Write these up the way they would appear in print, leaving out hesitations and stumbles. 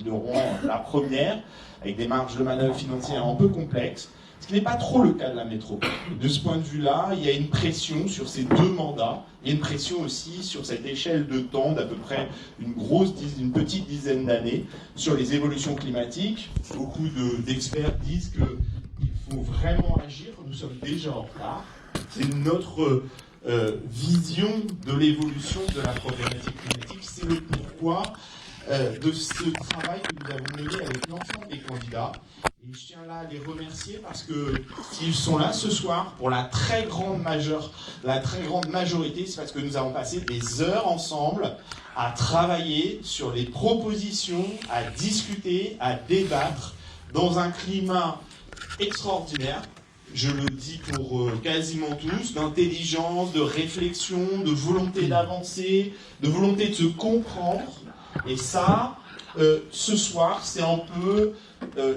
valideront la première, avec des marges de manœuvre financières un peu complexes, ce qui n'est pas trop le cas de la métropole. De ce point de vue-là, il y a une pression sur ces 2 mandats, il y a une pression aussi sur cette échelle de temps d'à peu près une petite dizaine d'années sur les évolutions climatiques. Beaucoup d'experts disent qu'il faut vraiment agir, nous sommes déjà en retard. C'est notre vision de l'évolution de la problématique climatique, c'est le pourquoi de ce travail que nous avons mené avec l'ensemble des candidats. Et je tiens là à les remercier parce que s'ils sont là ce soir, pour la très grande majorité, c'est parce que nous avons passé des heures ensemble à travailler sur les propositions, à discuter, à débattre dans un climat extraordinaire. Je le dis pour quasiment tous, d'intelligence, de réflexion, de volonté d'avancer, de volonté de se comprendre. Et ça, ce soir, c'est un peu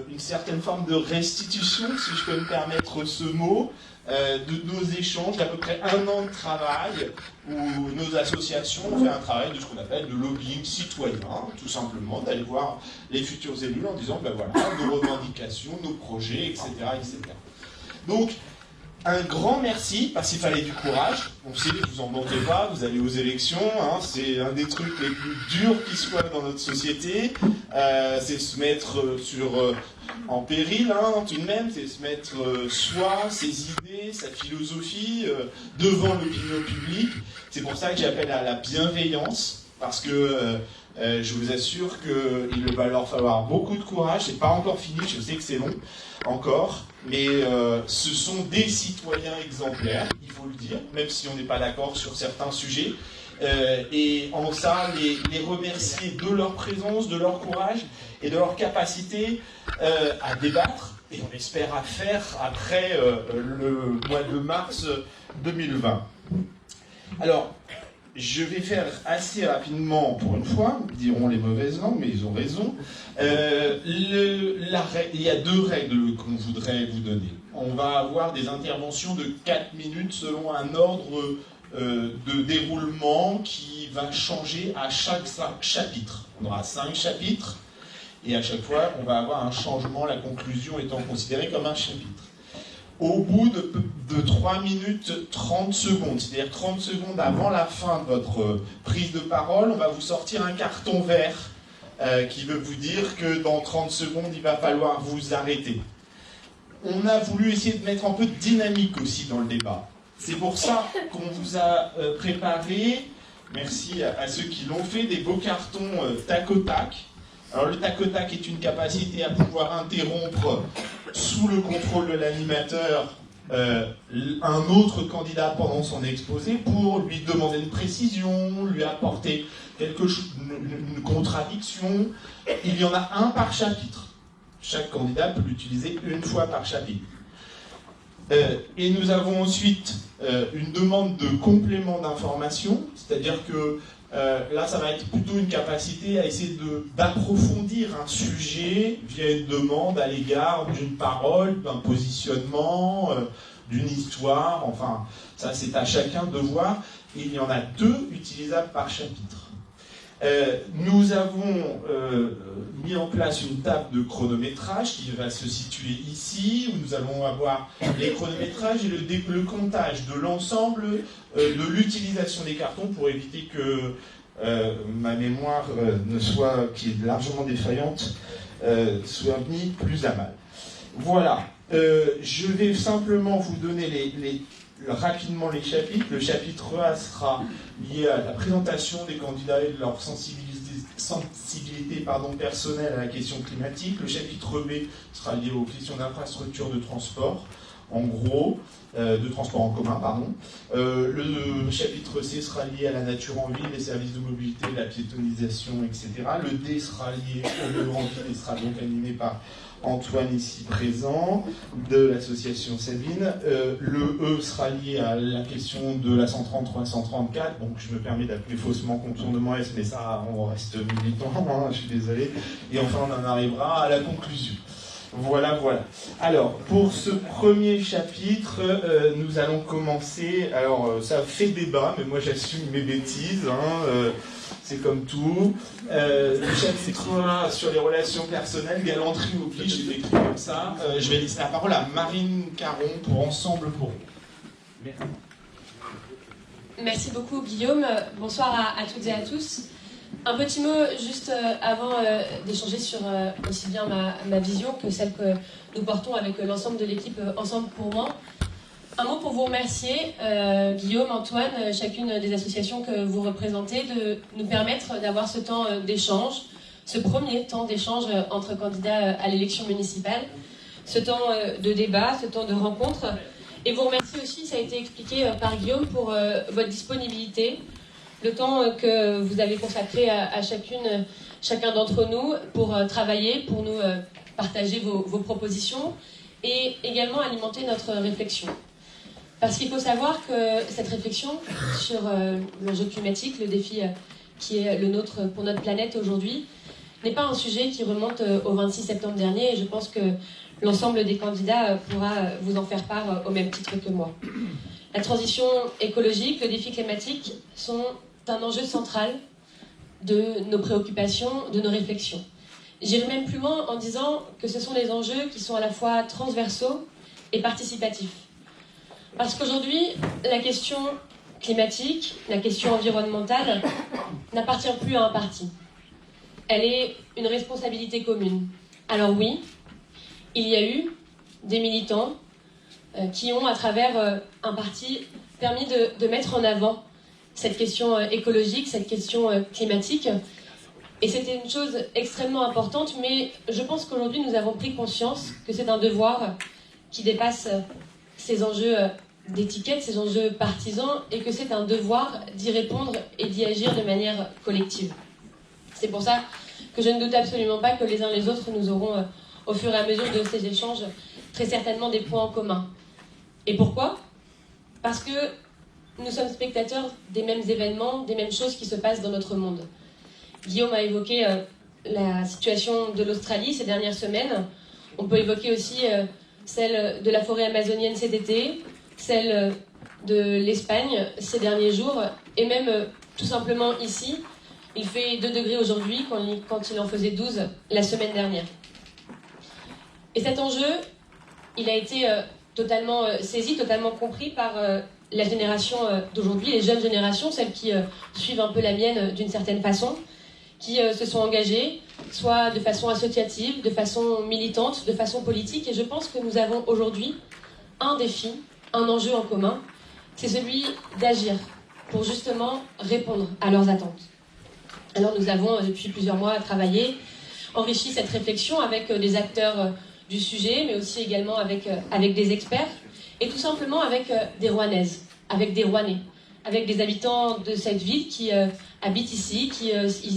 une certaine forme de restitution, si je peux me permettre ce mot, de nos échanges d'à peu près 1 an de travail où nos associations ont fait un travail de ce qu'on appelle de lobbying citoyen, tout simplement, d'aller voir les futurs élus en disant, ben voilà, nos revendications, nos projets, etc., etc. Donc, un grand merci, parce qu'il fallait du courage. On sait que vous en manquez pas, vous allez aux élections, hein, c'est un des trucs les plus durs qui soient dans notre société. C'est se mettre en péril, hein, tout de même, c'est se mettre soi, ses idées, sa philosophie devant l'opinion publique. C'est pour ça que j'appelle à la bienveillance, parce que je vous assure qu'il va leur falloir beaucoup de courage. C'est pas encore fini, je sais que c'est long encore, mais ce sont des citoyens exemplaires, il faut le dire, même si on n'est pas d'accord sur certains sujets. Et en ça, les remercier de leur présence, de leur courage et de leur capacité à débattre, et on espère à faire après le mois de mars 2020. Alors, je vais faire assez rapidement, pour une fois, diront les mauvaises langues, mais ils ont raison. Il y a 2 règles qu'on voudrait vous donner. On va avoir des interventions de 4 minutes selon un ordre de déroulement qui va changer à chaque chapitre. On aura 5 chapitres, et à chaque fois, on va avoir un changement, la conclusion étant considérée comme un chapitre. Au bout de 3 minutes 30 secondes, c'est-à-dire 30 secondes avant la fin de votre prise de parole, on va vous sortir un carton vert qui veut vous dire que dans 30 secondes, il va falloir vous arrêter. On a voulu essayer de mettre un peu de dynamique aussi dans le débat. C'est pour ça qu'on vous a préparé, merci à ceux qui l'ont fait, des beaux cartons tac au tac. Alors le tac au tac est une capacité à pouvoir interrompre sous le contrôle de l'animateur un autre candidat pendant son exposé pour lui demander une précision, lui apporter une contradiction. Il y en a un par chapitre. Chaque candidat peut l'utiliser 1 fois par chapitre. Et nous avons ensuite une demande de complément d'information, c'est-à-dire que là, ça va être plutôt une capacité à essayer d'approfondir un sujet via une demande à l'égard d'une parole, d'un positionnement, d'une histoire. Enfin, ça, c'est à chacun de voir. Et il y en a 2 utilisables par chapitre. Nous avons mis en place une table de chronométrage qui va se situer ici, où nous allons avoir les chronométrages et le comptage de l'ensemble de l'utilisation des cartons pour éviter que ma mémoire qui est largement défaillante, soit mise plus à mal. Voilà. Je vais simplement vous donner rapidement les chapitres. Le chapitre A sera lié à la présentation des candidats et de leur sensibilité personnelle à la question climatique. Le chapitre B sera lié aux questions d'infrastructure de transport, en gros, de transport en commun, pardon. Le chapitre C sera lié à la nature en ville, les services de mobilité, la piétonisation, etc. Le D sera lié au milieu en ville et sera donc animé par Antoine ici présent, de l'association Sabine. Le E sera lié à la question de la 133-134, donc je me permets d'appeler faussement contournement S, mais ça, on reste militant, hein, je suis désolé. Et enfin, on en arrivera à la conclusion. Voilà, voilà. Alors, pour ce premier chapitre, nous allons commencer. Alors, ça fait débat, mais moi j'assume mes bêtises. C'est comme tout. Le chapitre 1 sur les relations personnelles, galanterie oblige, j'ai écrit comme ça. Je vais laisser la parole à Marine Caron pour Ensemble pour vous. Merci. Merci beaucoup Guillaume. Bonsoir à toutes et à tous. Un petit mot juste avant d'échanger sur aussi bien ma vision que celle que nous portons avec l'ensemble de l'équipe Ensemble pour moi. Un mot pour vous remercier, Guillaume, Antoine, chacune des associations que vous représentez, de nous permettre d'avoir ce temps d'échange, ce premier temps d'échange entre candidats à l'élection municipale, ce temps de débat, ce temps de rencontre. Et vous remercier aussi, ça a été expliqué par Guillaume, pour votre disponibilité, le temps que vous avez consacré à chacun d'entre nous pour travailler, pour nous partager vos propositions et également alimenter notre réflexion. Parce qu'il faut savoir que cette réflexion sur l'enjeu climatique, le défi qui est le nôtre pour notre planète aujourd'hui, n'est pas un sujet qui remonte au 26 septembre dernier, et je pense que l'ensemble des candidats pourra vous en faire part au même titre que moi. La transition écologique, le défi climatique sont un enjeu central de nos préoccupations, de nos réflexions. J'irai même plus loin en disant que ce sont des enjeux qui sont à la fois transversaux et participatifs. Parce qu'aujourd'hui, la question climatique, la question environnementale n'appartient plus à un parti. Elle est une responsabilité commune. Alors oui, il y a eu des militants qui ont, à travers un parti, permis de mettre en avant cette question écologique, cette question climatique. Et c'était une chose extrêmement importante, mais je pense qu'aujourd'hui, nous avons pris conscience que c'est un devoir qui dépasse ces enjeux d'étiquette, ces enjeux partisans, et que c'est un devoir d'y répondre et d'y agir de manière collective. C'est pour ça que je ne doute absolument pas que les uns les autres, nous aurons, au fur et à mesure de ces échanges, très certainement des points en commun. Et pourquoi ? Parce que nous sommes spectateurs des mêmes événements, des mêmes choses qui se passent dans notre monde. Guillaume a évoqué la situation de l'Australie ces dernières semaines. On peut évoquer aussi celle de la forêt amazonienne cet été, celle de l'Espagne ces derniers jours, et même tout simplement ici, il fait 2 degrés aujourd'hui quand il en faisait 12 la semaine dernière. Et cet enjeu, il a été totalement saisi, totalement compris par la génération d'aujourd'hui, les jeunes générations, celles qui suivent un peu la mienne d'une certaine façon, qui se sont engagées, soit de façon associative, de façon militante, de façon politique. Et je pense que nous avons aujourd'hui un défi, un enjeu en commun, c'est celui d'agir pour justement répondre à leurs attentes. Alors nous avons depuis plusieurs mois travaillé, enrichi cette réflexion avec des acteurs du sujet, mais aussi également avec des experts, et tout simplement avec des Rouennaises, avec des Rouennais, avec des habitants de cette ville qui habitent ici, qui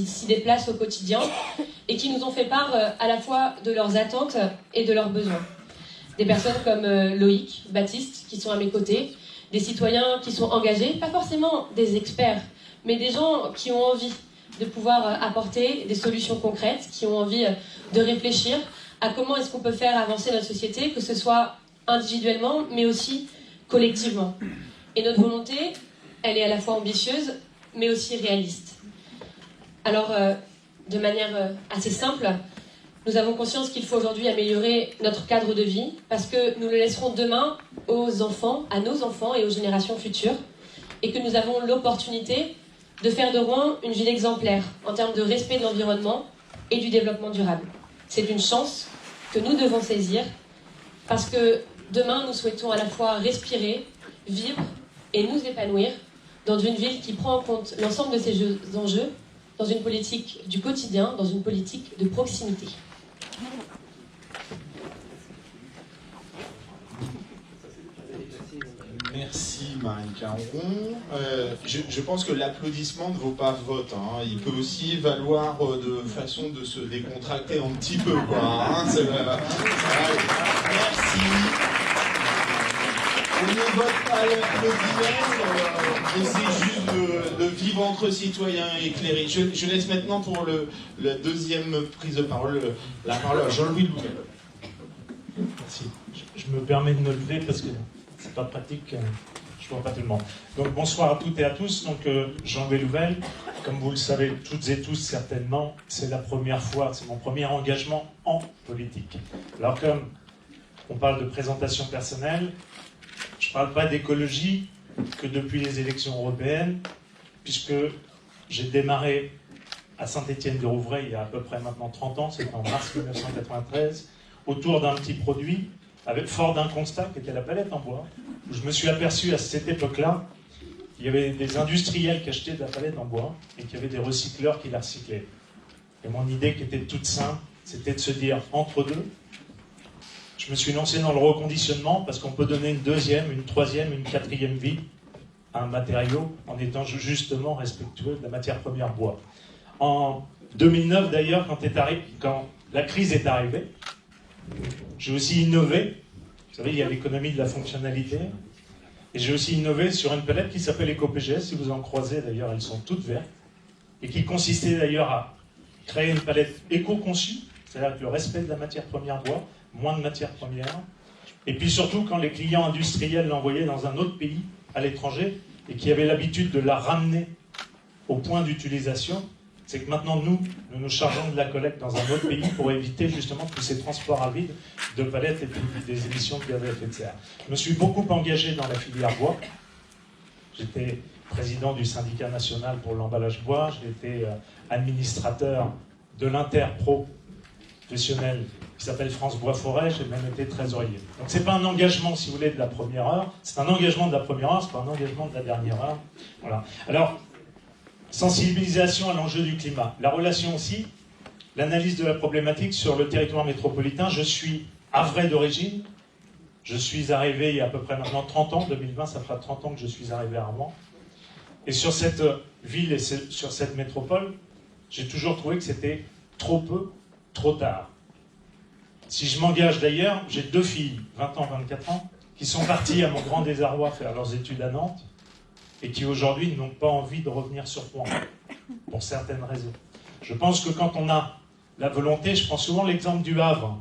s'y déplacent au quotidien, et qui nous ont fait part à la fois de leurs attentes et de leurs besoins. Des personnes comme Loïc, Baptiste, qui sont à mes côtés, des citoyens qui sont engagés, pas forcément des experts, mais des gens qui ont envie de pouvoir apporter des solutions concrètes, qui ont envie de réfléchir à comment est-ce qu'on peut faire avancer notre société, que ce soit individuellement, mais aussi collectivement. Et notre volonté, elle est à la fois ambitieuse, mais aussi réaliste. Alors, de manière assez simple, nous avons conscience qu'il faut aujourd'hui améliorer notre cadre de vie, parce que nous le laisserons demain aux enfants, à nos enfants et aux générations futures, et que nous avons l'opportunité de faire de Rouen une ville exemplaire en termes de respect de l'environnement et du développement durable. C'est une chance que nous devons saisir, parce que demain, nous souhaitons à la fois respirer, vivre et nous épanouir dans une ville qui prend en compte l'ensemble de ces enjeux, dans une politique du quotidien, dans une politique de proximité. Merci Marine Caron. Je pense que l'applaudissement ne vaut pas vote. Il peut aussi valoir de façon de se décontracter un petit peu. Merci. On ne vote pas l'applaudissement, essaie juste de vivre entre citoyens éclairés. Je laisse maintenant pour la deuxième prise de parole la parole à Jean-Louis Louvel. Merci. Je me permets de me lever parce que c'est pas pratique. Je vois pas tout le monde. Donc bonsoir à toutes et à tous. Donc Jean-Louis Louvel, comme vous le savez toutes et tous certainement, c'est la première fois, c'est mon premier engagement en politique. Alors comme on parle de présentation personnelle, je parle pas d'écologie que depuis les élections européennes, puisque j'ai démarré à Saint-Étienne-du-Rouvray il y a à peu près maintenant 30 ans, c'était en mars 1993, autour d'un petit produit, fort d'un constat qui était la palette en bois, où je me suis aperçu à cette époque-là qu'il y avait des industriels qui achetaient de la palette en bois et qu'il y avait des recycleurs qui la recyclaient. Et mon idée qui était toute simple, c'était de se dire, entre deux, je me suis lancé dans le reconditionnement parce qu'on peut donner une deuxième, une troisième, une quatrième vie à un matériau en étant justement respectueux de la matière première bois. En 2009 d'ailleurs, quand la crise est arrivée, j'ai aussi innové. Vous savez, il y a l'économie de la fonctionnalité. Et j'ai aussi innové sur une palette qui s'appelle EcoPGS. Si vous en croisez d'ailleurs, elles sont toutes vertes. Et qui consistait d'ailleurs à créer une palette éco-conçue, c'est-à-dire avec le respect de la matière première bois, moins de matière première. Et puis surtout, quand les clients industriels l'envoyaient dans un autre pays, à l'étranger, et qui avaient l'habitude de la ramener au point d'utilisation, c'est que maintenant, nous nous chargeons de la collecte dans un autre pays pour éviter justement tous ces transports à vide de palettes et puis des émissions de gaz à effet de serre. Je me suis beaucoup engagé dans la filière bois. J'étais président du syndicat national pour l'emballage bois. J'ai été administrateur de l'interprofessionnel qui s'appelle France Bois Forêt. J'ai même été trésorier. Donc c'est pas un engagement, si vous voulez, de la première heure. C'est un engagement de la première heure, c'est pas un engagement de la dernière heure. Voilà. Alors, sensibilisation à l'enjeu du climat. La relation aussi, l'analyse de la problématique sur le territoire métropolitain. Je suis havrais d'origine. Je suis arrivé il y a à peu près maintenant 30 ans, 2020, ça fera 30 ans que je suis arrivé à Rouen. Et sur cette ville et sur cette métropole, j'ai toujours trouvé que c'était trop peu, trop tard. Si je m'engage d'ailleurs, j'ai 2 filles, 20 ans, 24 ans, qui sont parties à mon grand désarroi faire leurs études à Nantes, et qui aujourd'hui n'ont pas envie de revenir sur Rouen, pour certaines raisons. Je pense que quand on a la volonté, je prends souvent l'exemple du Havre,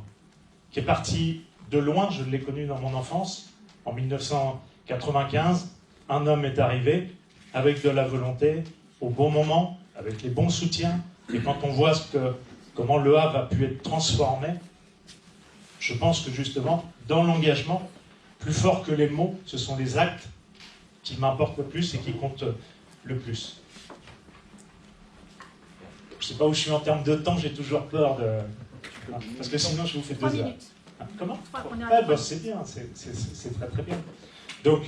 qui est parti de loin, je l'ai connu dans mon enfance, en 1995, un homme est arrivé avec de la volonté, au bon moment, avec les bons soutiens, et quand on voit comment le Havre a pu être transformé, je pense que justement, dans l'engagement, plus fort que les mots, ce sont les actes qui m'importent le plus et qui comptent le plus. Je ne sais pas où je suis en termes de temps, j'ai toujours peur de... Parce que sinon, je vous fais 2 heures. Minutes. Comment ? C'est bien, c'est très très bien. Donc,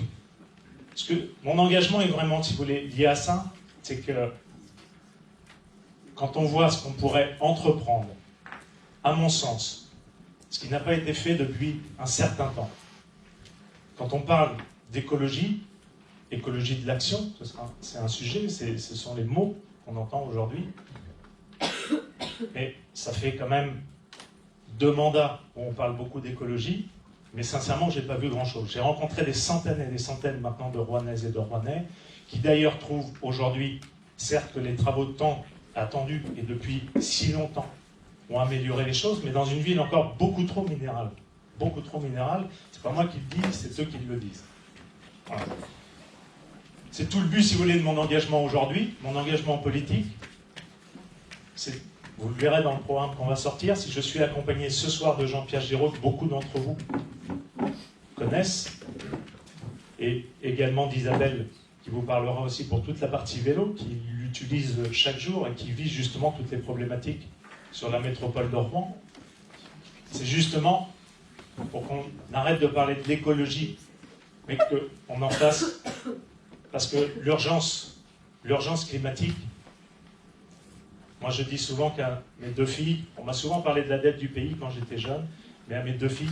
mon engagement est vraiment, si vous voulez, lié à ça, c'est que quand on voit ce qu'on pourrait entreprendre, à mon sens, ce qui n'a pas été fait depuis un certain temps, quand on parle d'écologie, écologie de l'action, c'est un sujet, ce sont les mots qu'on entend aujourd'hui. Mais ça fait quand même 2 mandats où on parle beaucoup d'écologie, mais sincèrement, je n'ai pas vu grand-chose. J'ai rencontré des centaines et des centaines maintenant de Rouennaises et de Rouennais, qui d'ailleurs trouvent aujourd'hui, certes que les travaux de temps attendus et depuis si longtemps ont amélioré les choses, mais dans une ville encore beaucoup trop minérale. Beaucoup trop minérale, c'est pas moi qui le dis, c'est eux qui le disent. Voilà. C'est tout le but, si vous voulez, de mon engagement aujourd'hui, mon engagement politique. Vous le verrez dans le programme qu'on va sortir. Si je suis accompagné ce soir de Jean-Pierre Giraud, que beaucoup d'entre vous connaissent, et également d'Isabelle, qui vous parlera aussi pour toute la partie vélo, qui l'utilise chaque jour et qui vit justement toutes les problématiques sur la métropole de Rouen. C'est justement pour qu'on arrête de parler de l'écologie, mais qu'on en fasse... Parce que l'urgence climatique, moi je dis souvent qu'à mes 2 filles, on m'a souvent parlé de la dette du pays quand j'étais jeune, mais à mes 2 filles,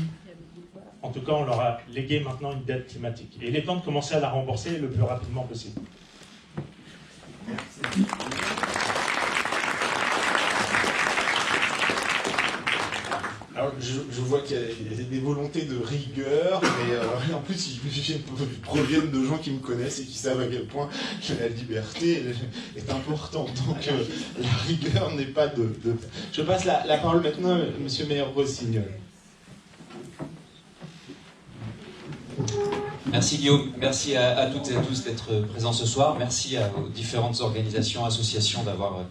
en tout cas on leur a légué maintenant une dette climatique. Et il est temps de commencer à la rembourser le plus rapidement possible. Merci. Alors, je vois qu'il y a des volontés de rigueur, mais en plus, ils proviennent de gens qui me connaissent et qui savent à quel point la liberté est importante. Donc, la rigueur n'est pas de... Je passe la parole maintenant à M. Meyer-Rossignol. Merci Guillaume, merci à toutes et à tous d'être présents ce soir. Merci aux différentes organisations, associations d'avoir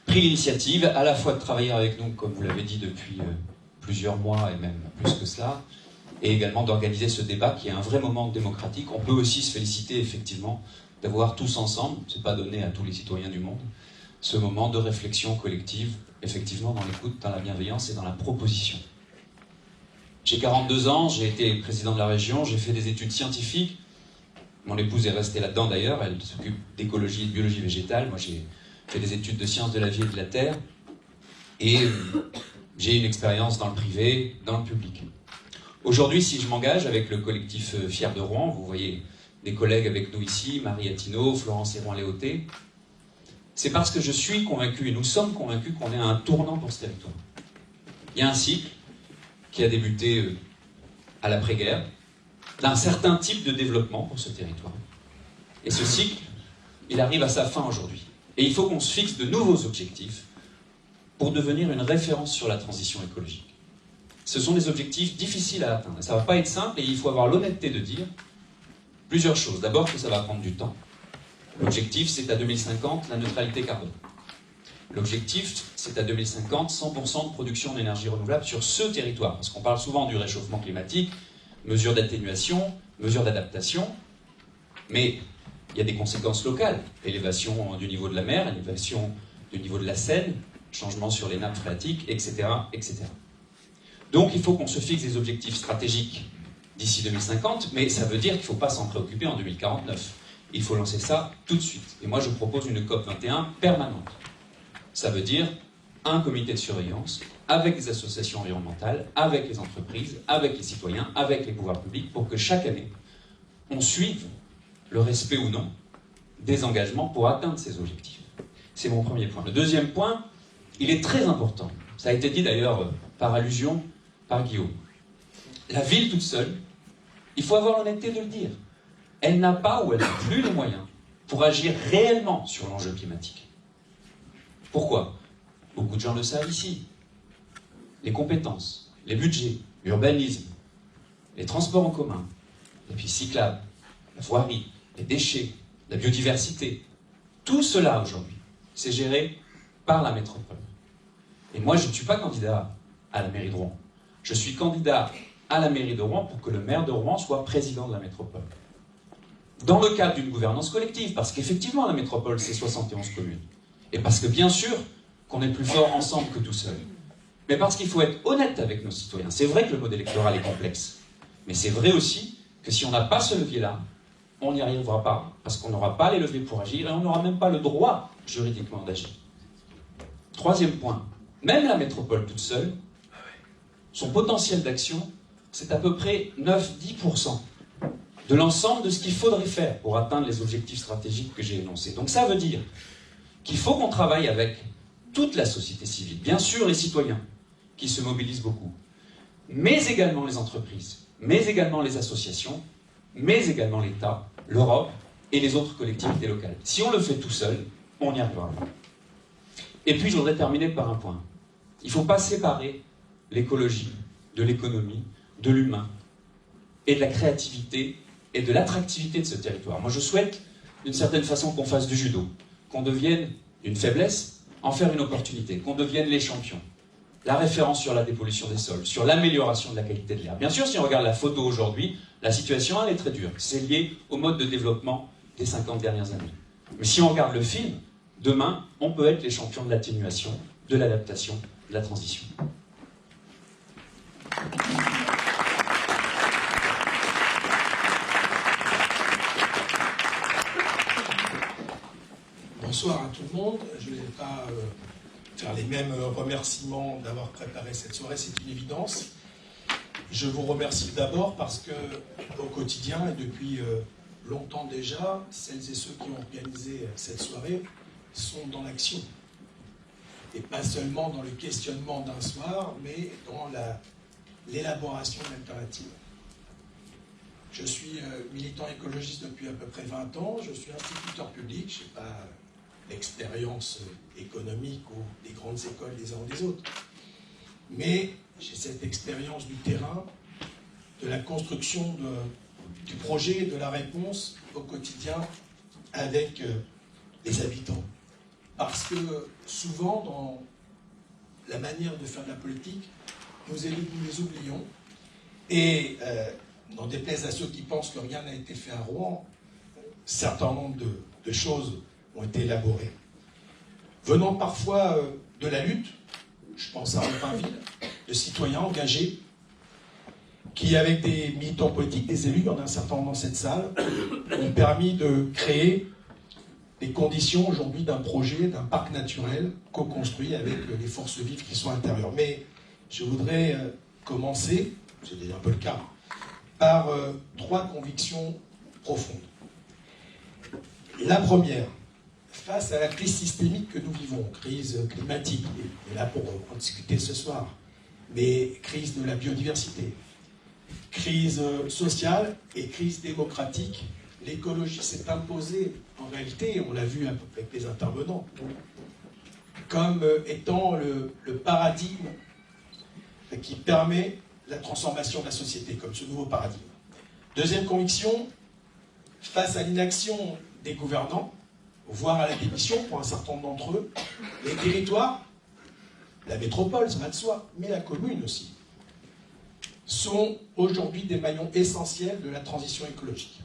pris l'initiative, à la fois de travailler avec nous, comme vous l'avez dit, depuis plusieurs mois et même plus que cela, et également d'organiser ce débat qui est un vrai moment démocratique. On peut aussi se féliciter effectivement d'avoir tous ensemble, c'est pas donné à tous les citoyens du monde, ce moment de réflexion collective, effectivement dans l'écoute, dans la bienveillance et dans la proposition. J'ai 42 ans, j'ai été président de la région, j'ai fait des études scientifiques. Mon épouse est restée là-dedans d'ailleurs, elle s'occupe d'écologie et de biologie végétale. Moi j'ai fait des études de sciences de la vie et de la terre. Et j'ai une expérience dans le privé, dans le public. Aujourd'hui, si je m'engage avec le collectif Fier de Rouen, vous voyez des collègues avec nous ici, Marie Attino, Florence Hérouin-Léoté, c'est parce que je suis convaincu, et nous sommes convaincus qu'on est à un tournant pour ce territoire. Il y a un cycle qui a débuté à l'après-guerre, d'un certain type de développement pour ce territoire. Et ce cycle, il arrive à sa fin aujourd'hui. Et il faut qu'on se fixe de nouveaux objectifs pour devenir une référence sur la transition écologique. Ce sont des objectifs difficiles à atteindre. Ça ne va pas être simple et il faut avoir l'honnêteté de dire plusieurs choses. D'abord que ça va prendre du temps. L'objectif, c'est à 2050 la neutralité carbone. L'objectif, c'est à 2050 100% de production d'énergie renouvelable sur ce territoire. Parce qu'on parle souvent du réchauffement climatique, mesures d'atténuation, mesures d'adaptation, mais il y a des conséquences locales. Élévation du niveau de la mer, élévation du niveau de la Seine, changement sur les nappes phréatiques, etc., etc. Donc il faut qu'on se fixe des objectifs stratégiques d'ici 2050, mais ça veut dire qu'il ne faut pas s'en préoccuper en 2049. Il faut lancer ça tout de suite. Et moi je propose une COP21 permanente. Ça veut dire un comité de surveillance avec des associations environnementales, avec les entreprises, avec les citoyens, avec les pouvoirs publics, pour que chaque année, on suive le respect ou non des engagements pour atteindre ces objectifs. C'est mon premier point. Le deuxième point, il est très important. Ça a été dit d'ailleurs par allusion par Guillaume. La ville toute seule, il faut avoir l'honnêteté de le dire. Elle n'a pas ou elle n'a plus les moyens pour agir réellement sur l'enjeu climatique. Pourquoi? Beaucoup de gens le savent ici. Les compétences, les budgets, l'urbanisme, les transports en commun, les pistes cyclables, la voirie, les déchets, la biodiversité, tout cela aujourd'hui, c'est géré par la métropole. Et moi, je ne suis pas candidat à la mairie de Rouen. Je suis candidat à la mairie de Rouen pour que le maire de Rouen soit président de la métropole. Dans le cadre d'une gouvernance collective, parce qu'effectivement, la métropole, c'est 71 communes. Et parce que, bien sûr, qu'on est plus fort ensemble que tout seul. Mais parce qu'il faut être honnête avec nos citoyens. C'est vrai que le mode électoral est complexe. Mais c'est vrai aussi que si on n'a pas ce levier-là, on n'y arrivera pas. Parce qu'on n'aura pas les leviers pour agir et on n'aura même pas le droit juridiquement d'agir. Troisième point. Même la métropole toute seule, son potentiel d'action, c'est à peu près 9-10% de l'ensemble de ce qu'il faudrait faire pour atteindre les objectifs stratégiques que j'ai énoncés. Donc ça veut dire qu'il faut qu'on travaille avec toute la société civile, bien sûr les citoyens, qui se mobilisent beaucoup, mais également les entreprises, mais également les associations, mais également l'État, l'Europe et les autres collectivités locales. Si on le fait tout seul, on n'y arrivera pas. Et puis je voudrais terminer par un point. Il ne faut pas séparer l'écologie de l'économie, de l'humain, et de la créativité et de l'attractivité de ce territoire. Moi je souhaite d'une certaine façon qu'on fasse du judo, qu'on devienne une faiblesse, en faire une opportunité, qu'on devienne les champions. La référence sur la dépollution des sols, sur l'amélioration de la qualité de l'air. Bien sûr, si on regarde la photo aujourd'hui, la situation elle est très dure. C'est lié au mode de développement des 50 dernières années. Mais si on regarde le film, demain, on peut être les champions de l'atténuation, de l'adaptation, de la transition. Bonsoir à tout le monde. Je ne vais pas faire les mêmes remerciements d'avoir préparé cette soirée, c'est une évidence. Je vous remercie d'abord parce que au quotidien et depuis longtemps déjà, celles et ceux qui ont organisé cette soirée sont dans l'action. Et pas seulement dans le questionnement d'un soir, mais dans l'élaboration d'alternatives. Je suis militant écologiste depuis à peu près 20 ans, je suis instituteur public, je n'ai pas l'expérience économique ou des grandes écoles des uns ou des autres. Mais j'ai cette expérience du terrain, de la construction du projet et de la réponse au quotidien avec les habitants. Parce que souvent, dans la manière de faire de la politique, nous les oublions. Et n'en déplaise à ceux qui pensent que rien n'a été fait à Rouen, un certain nombre de choses ont été élaborées. Venant parfois de la lutte, je pense à Rainville, de citoyens engagés, qui, avec des militants politiques, des élus, il y en a un certain nombre dans cette salle, ont permis de créer les conditions aujourd'hui d'un projet, d'un parc naturel co-construit avec les forces vives qui sont à l'intérieur. Mais je voudrais commencer, c'est déjà un peu le cas, par 3 convictions profondes. La première, face à la crise systémique que nous vivons, crise climatique, on est là pour en discuter ce soir, mais crise de la biodiversité, crise sociale et crise démocratique, l'écologie s'est imposée, en réalité, on l'a vu avec les intervenants, comme étant le paradigme qui permet la transformation de la société, comme ce nouveau paradigme. Deuxième conviction, face à l'inaction des gouvernants, voire à la démission pour un certain nombre d'entre eux, les territoires, la métropole, ça va de soi, mais la commune aussi, sont aujourd'hui des maillons essentiels de la transition écologique.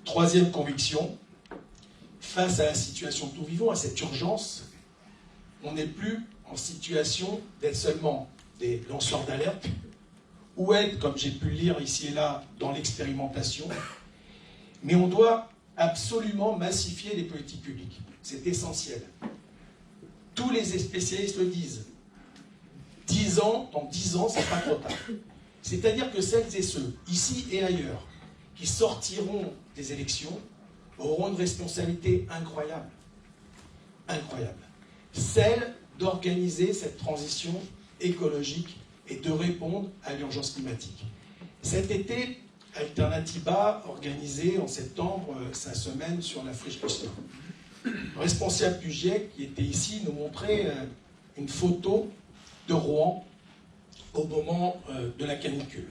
Troisième conviction, face à la situation que nous vivons, à cette urgence, on n'est plus en situation d'être seulement des lanceurs d'alerte, ou être, comme j'ai pu le lire ici et là, dans l'expérimentation, mais on doit absolument massifier les politiques publiques. C'est essentiel. Tous les spécialistes le disent. 10 ans, dans 10 ans, c'est pas trop tard. C'est-à-dire que celles et ceux, ici et ailleurs, qui sortiront des élections, auront une responsabilité incroyable. Incroyable. Celle d'organiser cette transition écologique et de répondre à l'urgence climatique. Cet été, Alternatiba organisé en septembre sa semaine sur la friche Poussin. Le responsable du GIEC qui était ici nous montrait une photo de Rouen au moment de la canicule.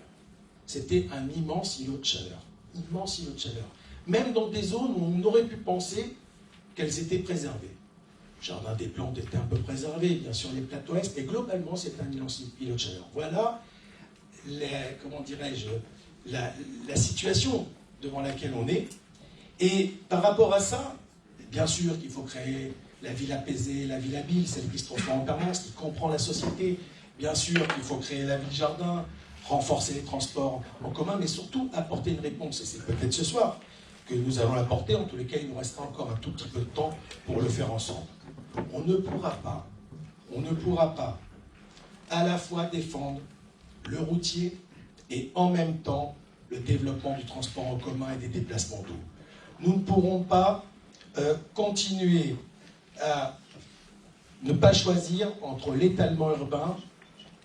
C'était un immense îlot de chaleur. Immense îlot de chaleur. Même dans des zones où on aurait pu penser qu'elles étaient préservées. Le jardin des plantes était un peu préservé, bien sûr les plateaux est, mais globalement c'est un immense îlot de chaleur. Voilà, comment dirais-je, la situation devant laquelle on est. Et par rapport à ça, bien sûr qu'il faut créer la ville apaisée, la ville habile, celle qui se transforme en permanence, qui comprend la société. Bien sûr qu'il faut créer la ville jardin, renforcer les transports en commun, mais surtout apporter une réponse. Et c'est peut-être ce soir que nous allons l'apporter, en tous les cas il nous restera encore un tout petit peu de temps pour le faire ensemble. On ne pourra pas à la fois défendre le routier et en même temps le développement du transport en commun et des déplacements d'eau. Nous ne pourrons pas continuer à ne pas choisir entre l'étalement urbain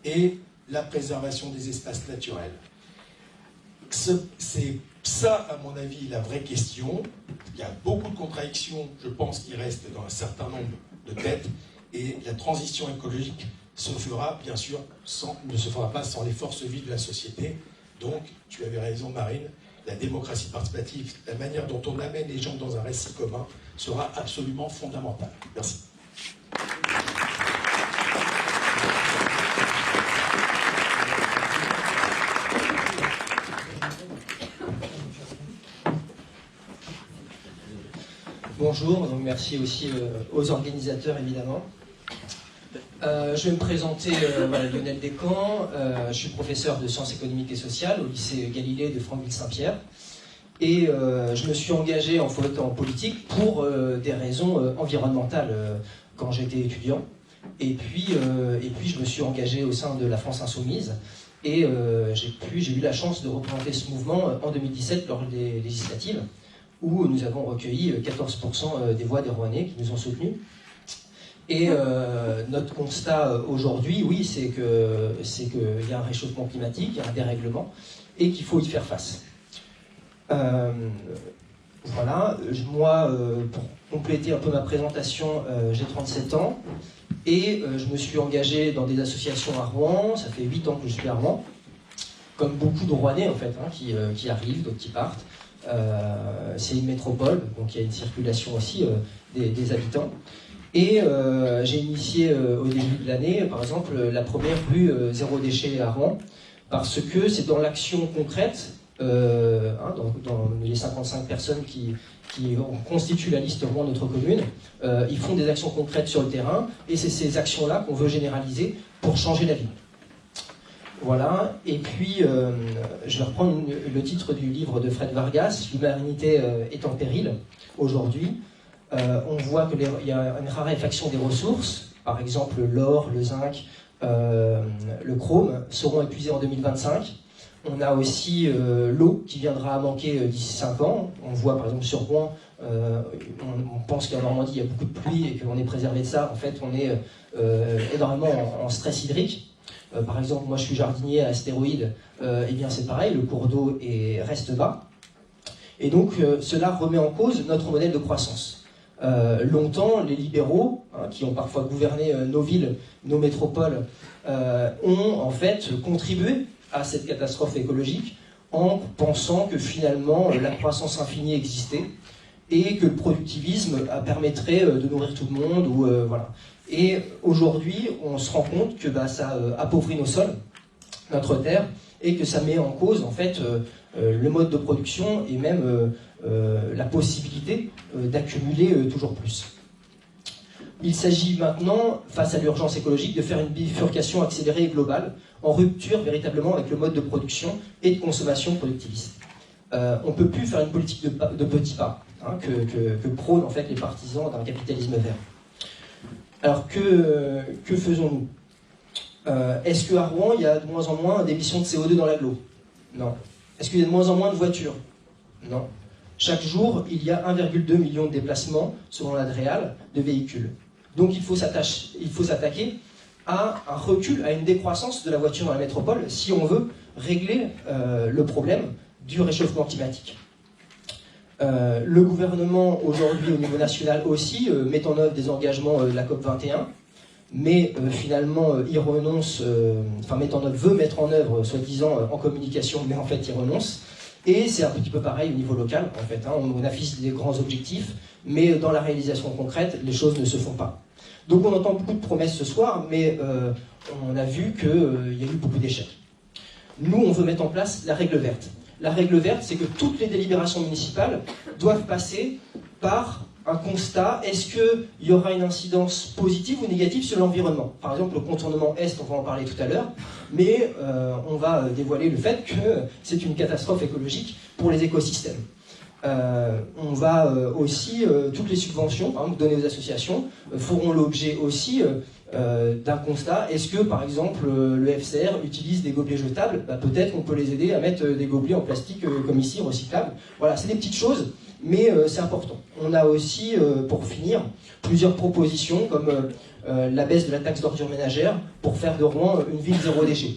et la préservation des espaces naturels. C'est ça, à mon avis, la vraie question. Il y a beaucoup de contradictions, je pense, qui restent dans un certain nombre de têtes, et la transition écologique se fera, bien sûr, ne se fera pas sans les forces vives de la société. Donc, tu avais raison, Marine, la démocratie participative, la manière dont on amène les gens dans un récit commun sera absolument fondamentale. Merci. Bonjour, donc merci aussi aux organisateurs évidemment. Je vais me présenter, voilà, Lionel Descamps, je suis professeur de sciences économiques et sociales au lycée Galilée de Franqueville-Saint-Pierre et je me suis engagé en politique pour des raisons environnementales quand j'étais étudiant et puis je me suis engagé au sein de la France Insoumise et j'ai eu la chance de représenter ce mouvement en 2017 lors des législatives où nous avons recueilli 14% des voix des Rouennais qui nous ont soutenus. Et notre constat aujourd'hui, oui, c'est qu'il y a un réchauffement climatique, il y a un dérèglement, et qu'il faut y faire face. Voilà, moi, pour compléter un peu ma présentation, j'ai 37 ans, et je me suis engagé dans des associations à Rouen, ça fait 8 ans que je suis à Rouen, comme beaucoup de Rouennais en fait, hein, qui arrivent, d'autres qui partent. C'est une métropole, donc il y a une circulation aussi des habitants. Et j'ai initié au début de l'année, par exemple, la première rue zéro déchet à Rouen, parce que c'est dans l'action concrète, dans les 55 personnes qui constituent la liste Rouen Notre Commune, ils font des actions concrètes sur le terrain, et c'est ces actions-là qu'on veut généraliser pour changer la vie. Voilà, et puis je vais reprendre le titre du livre de Fred Vargas, L'humanité est en péril aujourd'hui. On voit qu'il y a une raréfaction des ressources, par exemple l'or, le zinc, le chrome seront épuisés en 2025. On a aussi l'eau qui viendra à manquer d'ici 5 ans. On voit par exemple sur Rouen, on pense qu'en Normandie il y a beaucoup de pluie et qu'on est préservé de ça. En fait, on est énormément en stress hydrique. Par exemple, moi je suis jardinier à Astéroïde, et bien c'est pareil, le cours d'eau reste bas. Et donc cela remet en cause notre modèle de croissance. Longtemps, les libéraux, qui ont parfois gouverné nos villes, nos métropoles, ont en fait contribué à cette catastrophe écologique en pensant que finalement la croissance infinie existait et que le productivisme permettrait de nourrir tout le monde. Voilà. Et aujourd'hui, on se rend compte que ça appauvrit nos sols, notre terre, et que ça met en cause en fait le mode de production et même la possibilité d'accumuler toujours plus. Il s'agit maintenant, face à l'urgence écologique, de faire une bifurcation accélérée et globale, en rupture véritablement avec le mode de production et de consommation productiviste. On ne peut plus faire une politique de petits pas, que prônent en fait les partisans d'un capitalisme vert. Alors que faisons-nous? Est-ce qu'à Rouen, il y a de moins en moins d'émissions de CO2 dans l'agglo? Non. Est-ce qu'il y a de moins en moins de voitures? Non. Chaque jour, il y a 1,2 million de déplacements, selon l'Adréal, de véhicules. Donc il faut s'attaquer à un recul, à une décroissance de la voiture dans la métropole, si on veut régler le problème du réchauffement climatique. Le gouvernement, aujourd'hui, au niveau national aussi, met en œuvre des engagements de la COP21, mais finalement, il renonce, veut mettre en œuvre, soi-disant, en communication, mais en fait, il renonce. Et c'est un petit peu pareil au niveau local, en fait. On affiche des grands objectifs, mais dans la réalisation concrète, les choses ne se font pas. Donc on entend beaucoup de promesses ce soir, mais on a vu qu'il y a eu beaucoup d'échecs. Nous, on veut mettre en place la règle verte. La règle verte, c'est que toutes les délibérations municipales doivent passer par un constat. Est-ce qu'il y aura une incidence positive ou négative sur l'environnement? Par exemple, le contournement Est, on va en parler tout à l'heure, mais on va dévoiler le fait que c'est une catastrophe écologique pour les écosystèmes. On va aussi, toutes les subventions, par exemple, données aux associations, feront l'objet aussi d'un constat. Est-ce que, par exemple, le FCR utilise des gobelets jetables? Peut-être on peut les aider à mettre des gobelets en plastique comme ici, recyclables. Voilà, c'est des petites choses, mais c'est important. On a aussi, pour finir, plusieurs propositions, comme la baisse de la taxe d'ordures ménagères pour faire de Rouen une ville zéro déchet.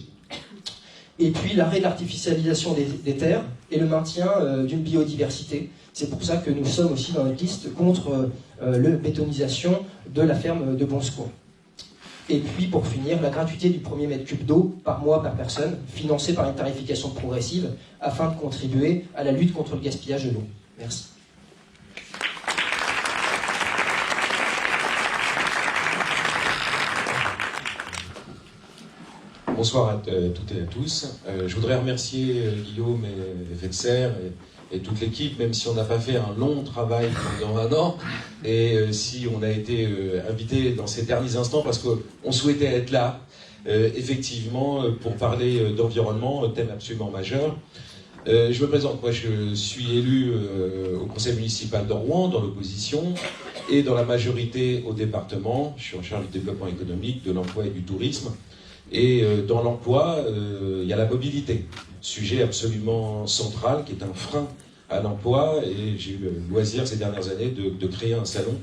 Et puis l'arrêt de l'artificialisation des terres et le maintien d'une biodiversité. C'est pour ça que nous sommes aussi dans notre liste contre la bétonisation de la ferme de Bon Secours. Et puis pour finir, la gratuité du premier mètre cube d'eau par mois par personne, financée par une tarification progressive, afin de contribuer à la lutte contre le gaspillage de l'eau. Merci. Bonsoir à toutes et à tous. Je voudrais remercier Guillaume et Fetzer et toute l'équipe, même si on n'a pas fait un long travail pendant un an, et si on a été invité dans ces derniers instants parce qu'on souhaitait être là, effectivement, pour parler d'environnement, thème absolument majeur. Je me présente, moi je suis élu au conseil municipal de Rouen, dans l'opposition, et dans la majorité au département. Je suis en charge du développement économique, de l'emploi et du tourisme. Et dans l'emploi, il y a la mobilité, sujet absolument central qui est un frein à l'emploi. Et j'ai eu le loisir ces dernières années de créer un salon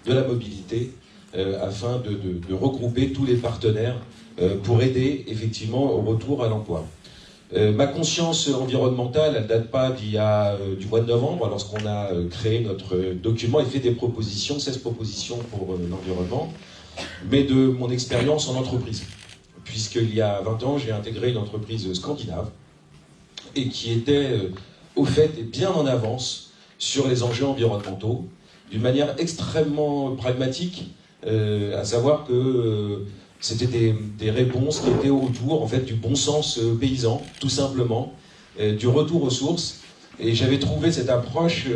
de la mobilité afin de regrouper tous les partenaires pour aider effectivement au retour à l'emploi. Ma conscience environnementale, elle ne date pas du mois de novembre, lorsqu'on a créé notre document et fait des propositions, 16 propositions pour l'environnement, mais de mon expérience en entreprise. Puisqu'il y a 20 ans, j'ai intégré une entreprise scandinave et qui était au fait et bien en avance sur les enjeux environnementaux, d'une manière extrêmement pragmatique, à savoir que c'était des réponses qui étaient autour en fait, du bon sens paysan, tout simplement, du retour aux sources. Et j'avais trouvé cette approche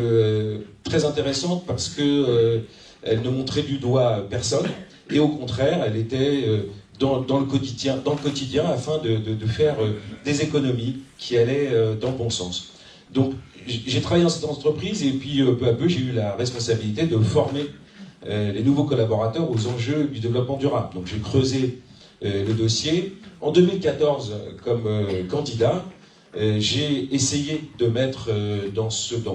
très intéressante parce que elle ne montrait du doigt personne, et au contraire, elle était dans le quotidien afin de faire des économies qui allaient dans le bon sens. Donc j'ai travaillé dans cette entreprise et puis peu à peu j'ai eu la responsabilité de former les nouveaux collaborateurs aux enjeux du développement durable. Donc j'ai creusé le dossier. En 2014, comme candidat, j'ai essayé de mettre dans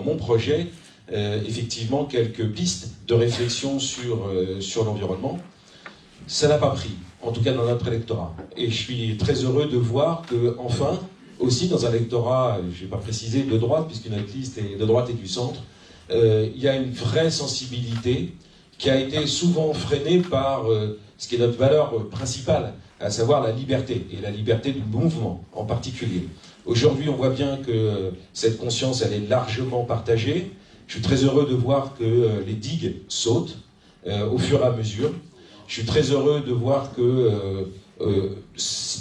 mon projet effectivement quelques pistes de réflexion sur l'environnement. Ça n'a pas pris, en tout cas dans notre électorat. Et je suis très heureux de voir que, enfin, aussi dans un électorat, je ne vais pas préciser de droite, puisque notre liste est de droite et du centre, il y a une vraie sensibilité qui a été souvent freinée par ce qui est notre valeur principale, à savoir la liberté, et la liberté du mouvement en particulier. Aujourd'hui, on voit bien que cette conscience, elle est largement partagée. Je suis très heureux de voir que les digues sautent au fur et à mesure. Je suis très heureux de voir que,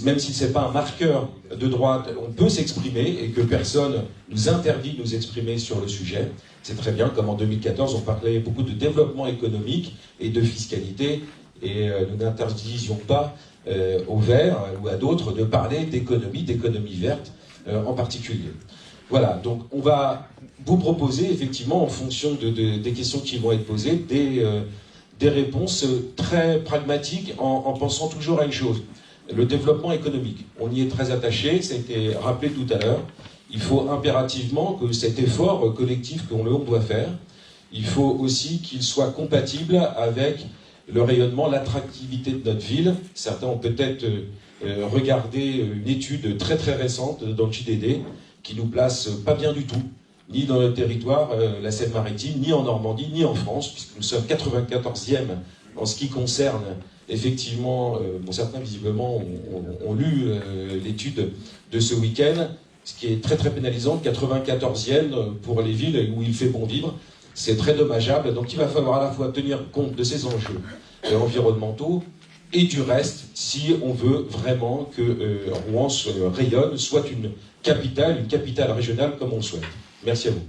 même si ce n'est pas un marqueur de droite, on peut s'exprimer et que personne nous interdit de nous exprimer sur le sujet. C'est très bien, comme en 2014, on parlait beaucoup de développement économique et de fiscalité, et nous n'interdisions pas aux Verts ou à d'autres de parler d'économie verte en particulier. Voilà, donc on va vous proposer effectivement, en fonction des questions qui vont être posées, des réponses très pragmatiques en pensant toujours à une chose, le développement économique. On y est très attaché, ça a été rappelé tout à l'heure. Il faut impérativement que cet effort collectif qu'on doit faire, il faut aussi qu'il soit compatible avec le rayonnement, l'attractivité de notre ville. Certains ont peut-être regardé une étude très très récente dans le JDD qui nous place pas bien du tout, ni dans notre territoire, la Seine-Maritime, ni en Normandie, ni en France, puisque nous sommes 94e en ce qui concerne effectivement, certains visiblement ont lu l'étude de ce week-end, ce qui est très très pénalisant, 94e pour les villes où il fait bon vivre. C'est très dommageable, donc il va falloir à la fois tenir compte de ces enjeux environnementaux et du reste, si on veut vraiment que Rouen rayonne, soit une capitale régionale comme on le souhaite. Merci à vous.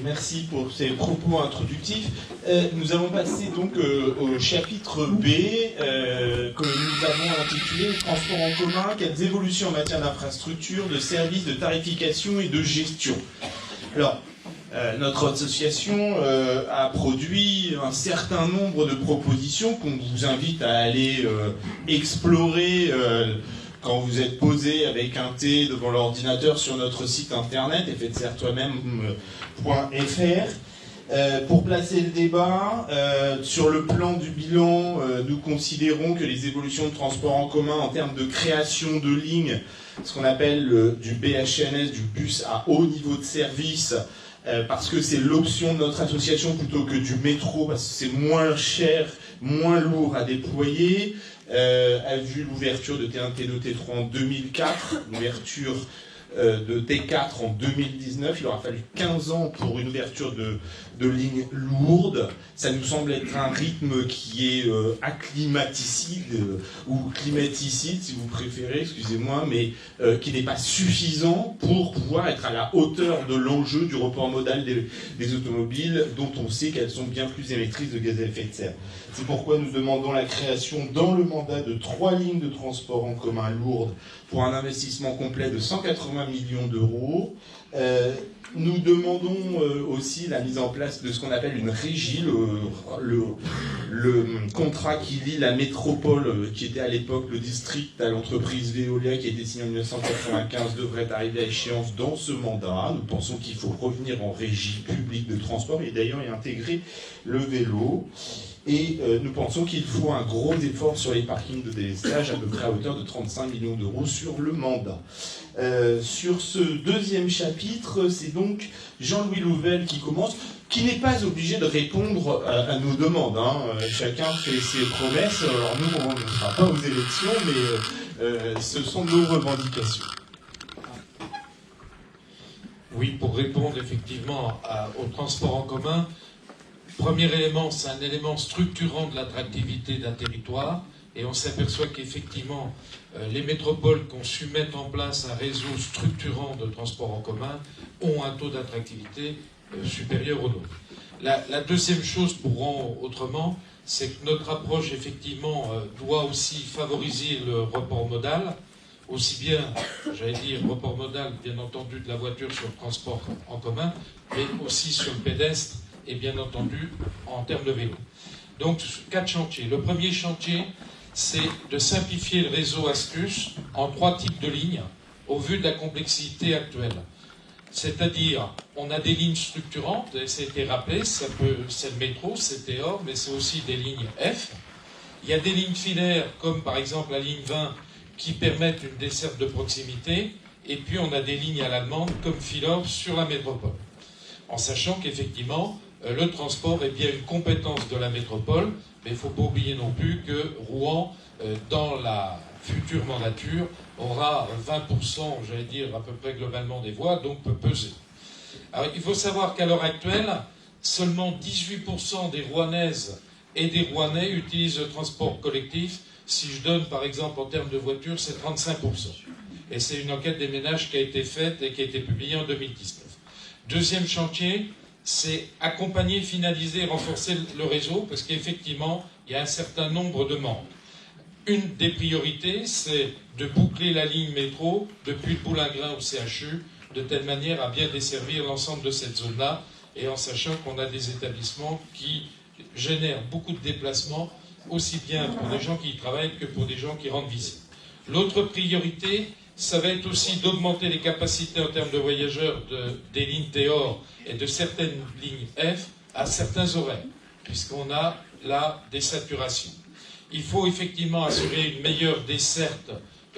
Merci pour ces propos introductifs. Nous allons passer donc au chapitre B, que nous avons intitulé « Transport en commun, quelles évolutions en matière d'infrastructure, de services, de tarification et de gestion ». Alors, notre association a produit un certain nombre de propositions qu'on vous invite à aller explorer quand vous êtes posé avec un thé devant l'ordinateur sur notre site internet, effetsertoi-même.fr. Pour placer le débat, sur le plan du bilan, nous considérons que les évolutions de transport en commun en termes de création de lignes, ce qu'on appelle du BHNS, du bus à haut niveau de service, parce que c'est l'option de notre association plutôt que du métro, parce que c'est moins cher, moins lourd à déployer, a vu l'ouverture de T1, T2, T3 en 2004, l'ouverture de T4 en 2019, il aura fallu 15 ans pour une ouverture de lignes lourdes. Ça nous semble être un rythme qui est acclimaticide, ou climaticide si vous préférez, excusez-moi, mais qui n'est pas suffisant pour pouvoir être à la hauteur de l'enjeu du report modal des automobiles, dont on sait qu'elles sont bien plus émettrices de gaz à effet de serre. C'est pourquoi nous demandons la création dans le mandat de 3 lignes de transport en commun lourdes pour un investissement complet de 180 millions d'euros. Nous demandons aussi la mise en place de ce qu'on appelle une régie, le contrat qui lie la métropole, qui était à l'époque le district, à l'entreprise Veolia, qui a été signé en 1995, devrait arriver à échéance dans ce mandat. Nous pensons qu'il faut revenir en régie publique de transport et d'ailleurs y intégrer le vélo. Et nous pensons qu'il faut un gros effort sur les parkings de délestage, à peu près à hauteur de 35 millions d'euros sur le mandat. Sur ce deuxième chapitre, c'est donc Jean-Louis Louvel qui commence. qui n'est pas obligé de répondre à nos demandes. Hein. Chacun fait ses promesses. Alors nous, on ne sera pas aux élections, mais ce sont nos revendications. Oui, pour répondre effectivement au transport en commun, premier élément, c'est un élément structurant de l'attractivité d'un territoire, et on s'aperçoit qu'effectivement, les métropoles qui ont su mettre en place un réseau structurant de transport en commun ont un taux d'attractivité supérieur au nôtre. La deuxième chose, pour rendre autrement, c'est que notre approche, effectivement, doit aussi favoriser le report modal, aussi bien, j'allais dire, report modal, bien entendu, de la voiture sur le transport en commun, mais aussi sur le pédestre et bien entendu en termes de vélo. Donc, 4 chantiers. Le premier chantier, c'est de simplifier le réseau Astuce en 3 types de lignes au vu de la complexité actuelle. C'est-à-dire, on a des lignes structurantes, et ça a été rappelé, c'est le métro, c'est TEOR, mais c'est aussi des lignes F. Il y a des lignes filaires, comme par exemple la ligne 20, qui permettent une desserte de proximité, et puis on a des lignes à la demande, comme Philor, sur la métropole. En sachant qu'effectivement, le transport est bien une compétence de la métropole, mais il ne faut pas oublier non plus que Rouen, dans la future mandature, aura 20%, j'allais dire, à peu près globalement des voies, donc peut peser. Alors, il faut savoir qu'à l'heure actuelle, seulement 18% des Rouennaises et des Rouennais utilisent le transport collectif. Si je donne, par exemple, en termes de voitures, c'est 35%. Et c'est une enquête des ménages qui a été faite et qui a été publiée en 2019. Deuxième chantier, c'est accompagner, finaliser et renforcer le réseau, parce qu'effectivement, il y a un certain nombre de membres. Une des priorités, c'est de boucler la ligne métro depuis le Boulingrin au CHU, de telle manière à bien desservir l'ensemble de cette zone-là, et en sachant qu'on a des établissements qui génèrent beaucoup de déplacements, aussi bien pour des gens qui y travaillent que pour des gens qui rendent visite. L'autre priorité, ça va être aussi d'augmenter les capacités en termes de voyageurs des lignes TEOR et de certaines lignes F à certains horaires, puisqu'on a là des saturations. Il faut effectivement assurer une meilleure desserte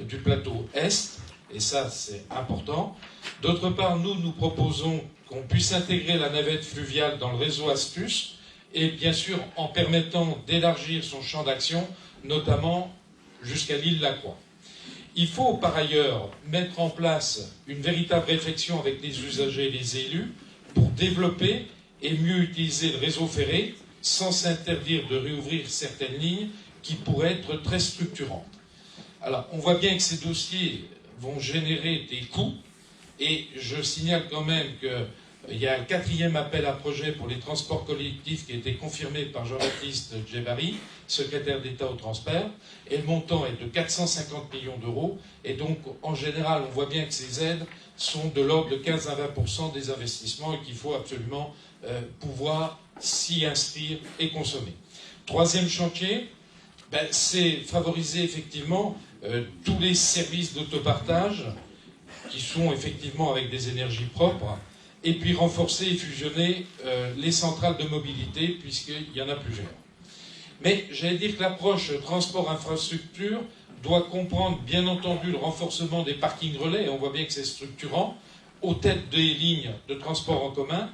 du plateau Est, et ça c'est important. D'autre part, nous proposons qu'on puisse intégrer la navette fluviale dans le réseau Astuce, et bien sûr en permettant d'élargir son champ d'action, notamment jusqu'à l'île Lacroix. Il faut par ailleurs mettre en place une véritable réflexion avec les usagers et les élus pour développer et mieux utiliser le réseau ferré sans s'interdire de réouvrir certaines lignes qui pourraient être très structurantes. Alors, on voit bien que ces dossiers vont générer des coûts, et je signale quand même qu'il y a un 4e appel à projet pour les transports collectifs qui a été confirmé par Jean-Baptiste Djebari, secrétaire d'État au transport, et le montant est de 450 millions d'euros, et donc en général on voit bien que ces aides sont de l'ordre de 15 à 20% des investissements et qu'il faut absolument pouvoir s'y inscrire et consommer. 3e chantier, c'est favoriser effectivement tous les services d'autopartage qui sont effectivement avec des énergies propres, et puis renforcer et fusionner les centrales de mobilité, puisqu'il y en a plusieurs. Mais j'allais dire que l'approche transport-infrastructure doit comprendre, bien entendu, le renforcement des parkings relais, et on voit bien que c'est structurant, aux têtes des lignes de transport en commun,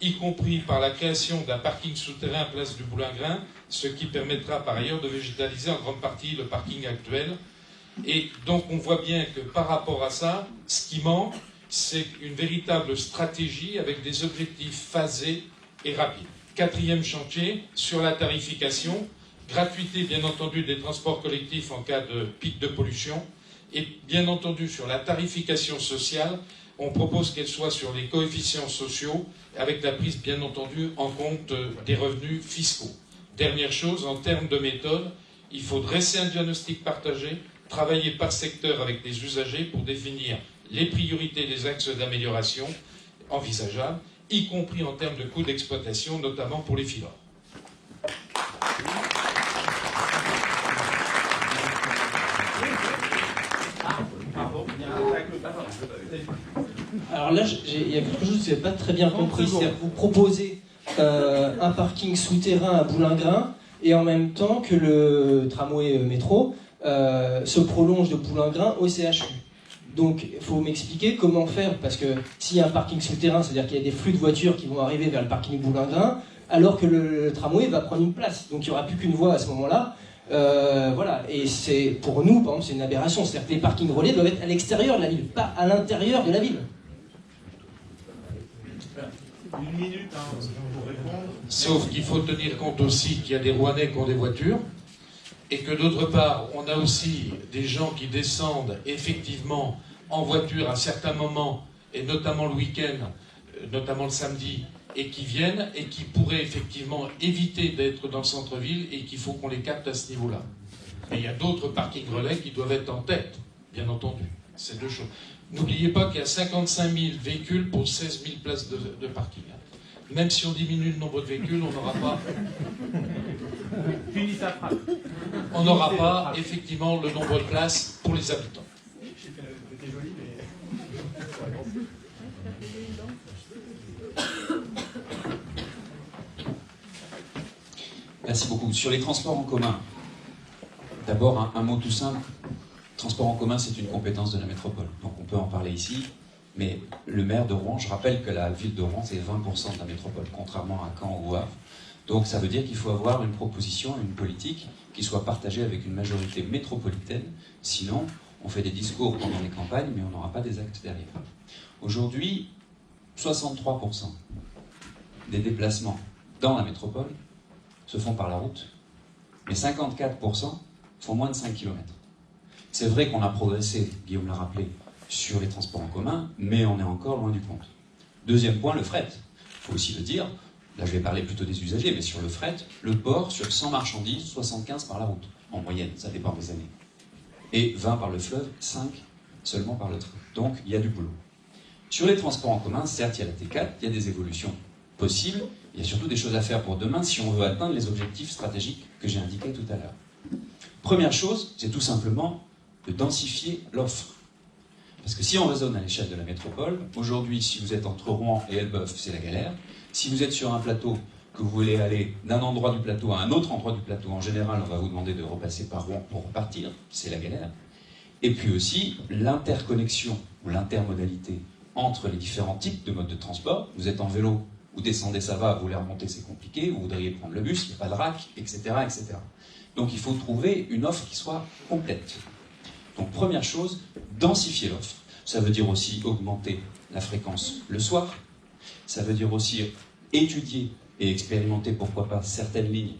y compris par la création d'un parking souterrain place du Boulingrin, ce qui permettra par ailleurs de végétaliser en grande partie le parking actuel. Et donc on voit bien que par rapport à ça, ce qui manque, c'est une véritable stratégie avec des objectifs phasés et rapides. 4e chantier, sur la tarification, gratuité bien entendu des transports collectifs en cas de pic de pollution, et bien entendu sur la tarification sociale, on propose qu'elle soit sur les coefficients sociaux, avec la prise bien entendu en compte des revenus fiscaux. Dernière chose, en termes de méthode, il faut dresser un diagnostic partagé, travailler par secteur avec les usagers pour définir les priorités des axes d'amélioration envisageables, y compris en termes de coûts d'exploitation, notamment pour les filors. Alors là, il y a quelque chose que je n'ai pas très bien compris. C'est-à-dire que vous proposez un parking souterrain à Boulingrin, et en même temps que le tramway métro se prolonge de Boulingrin au CHU. Donc, il faut m'expliquer comment faire, parce que s'il y a un parking souterrain, c'est-à-dire qu'il y a des flux de voitures qui vont arriver vers le parking Boulingrin, alors que le tramway va prendre une place. Donc, il n'y aura plus qu'une voie à ce moment-là. Voilà. Et c'est, pour nous, par exemple, c'est une aberration. C'est-à-dire que les parkings relais doivent être à l'extérieur de la ville, pas à l'intérieur de la ville. Une minute pour répondre. Sauf qu'il faut tenir compte aussi qu'il y a des Rouennais qui ont des voitures, et que d'autre part, on a aussi des gens qui descendent effectivement en voiture à certains moments, et notamment le week-end, notamment le samedi, et qui viennent, et qui pourraient effectivement éviter d'être dans le centre-ville, et qu'il faut qu'on les capte à ce niveau-là. Mais il y a d'autres parkings relais qui doivent être en tête, bien entendu. C'est deux choses. N'oubliez pas qu'il y a 55 000 véhicules pour 16 000 places de parking. Même si on diminue le nombre de véhicules, on n'aura pas... On n'aura pas, effectivement, le nombre de places pour les habitants. Merci beaucoup. Sur les transports en commun, d'abord un mot tout simple. Transport en commun, c'est une compétence de la métropole. Donc on peut en parler ici. Mais le maire de Rouen, je rappelle que la ville de Rouen, c'est 20% de la métropole, contrairement à Caen ou au Havre. Donc ça veut dire qu'il faut avoir une proposition, une politique qui soit partagée avec une majorité métropolitaine. Sinon, on fait des discours pendant les campagnes, mais on n'aura pas des actes derrière. Aujourd'hui, 63% des déplacements dans la métropole se font par la route, mais 54% font moins de 5 km. C'est vrai qu'on a progressé, Guillaume l'a rappelé, sur les transports en commun, mais on est encore loin du compte. Deuxième point, le fret. Il faut aussi le dire, là je vais parler plutôt des usagers, mais sur le fret, le port, sur 100 marchandises, 75 par la route, en moyenne, ça dépend des années. Et 20 par le fleuve, 5 seulement par le train. Donc il y a du boulot. Sur les transports en commun, certes, il y a la T4, il y a des évolutions possibles, il y a surtout des choses à faire pour demain si on veut atteindre les objectifs stratégiques que j'ai indiqués tout à l'heure. Première chose, c'est tout simplement de densifier l'offre. Parce que si on raisonne à l'échelle de la métropole, aujourd'hui, si vous êtes entre Rouen et Elbeuf, c'est la galère. Si vous êtes sur un plateau, que vous voulez aller d'un endroit du plateau à un autre endroit du plateau, en général, on va vous demander de repasser par Rouen pour repartir, c'est la galère. Et puis aussi, l'interconnexion ou l'intermodalité entre les différents types de modes de transport. Vous êtes en vélo, vous descendez, ça va, vous voulez remonter, c'est compliqué, vous voudriez prendre le bus, il n'y a pas de rack, etc., etc. Donc il faut trouver une offre qui soit complète. Donc première chose, densifier l'offre. Ça veut dire aussi augmenter la fréquence le soir. Ça veut dire aussi étudier et expérimenter, pourquoi pas, certaines lignes,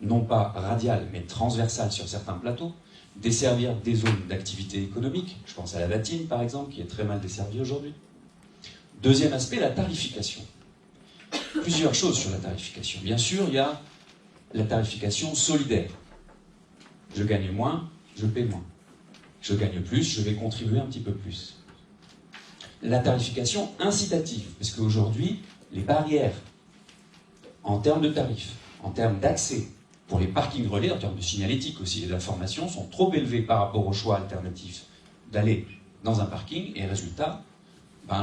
non pas radiales, mais transversales sur certains plateaux, desservir des zones d'activité économique. Je pense à la Vatine, par exemple, qui est très mal desservie aujourd'hui. Deuxième aspect, la tarification. Plusieurs choses sur la tarification. Bien sûr, il y a la tarification solidaire. Je gagne moins, je paie moins. Je gagne plus, je vais contribuer un petit peu plus. La tarification incitative, parce qu'aujourd'hui, les barrières en termes de tarifs, en termes d'accès pour les parkings relais, en termes de signalétique aussi et d'information, sont trop élevés par rapport au choix alternatif d'aller dans un parking, et résultat,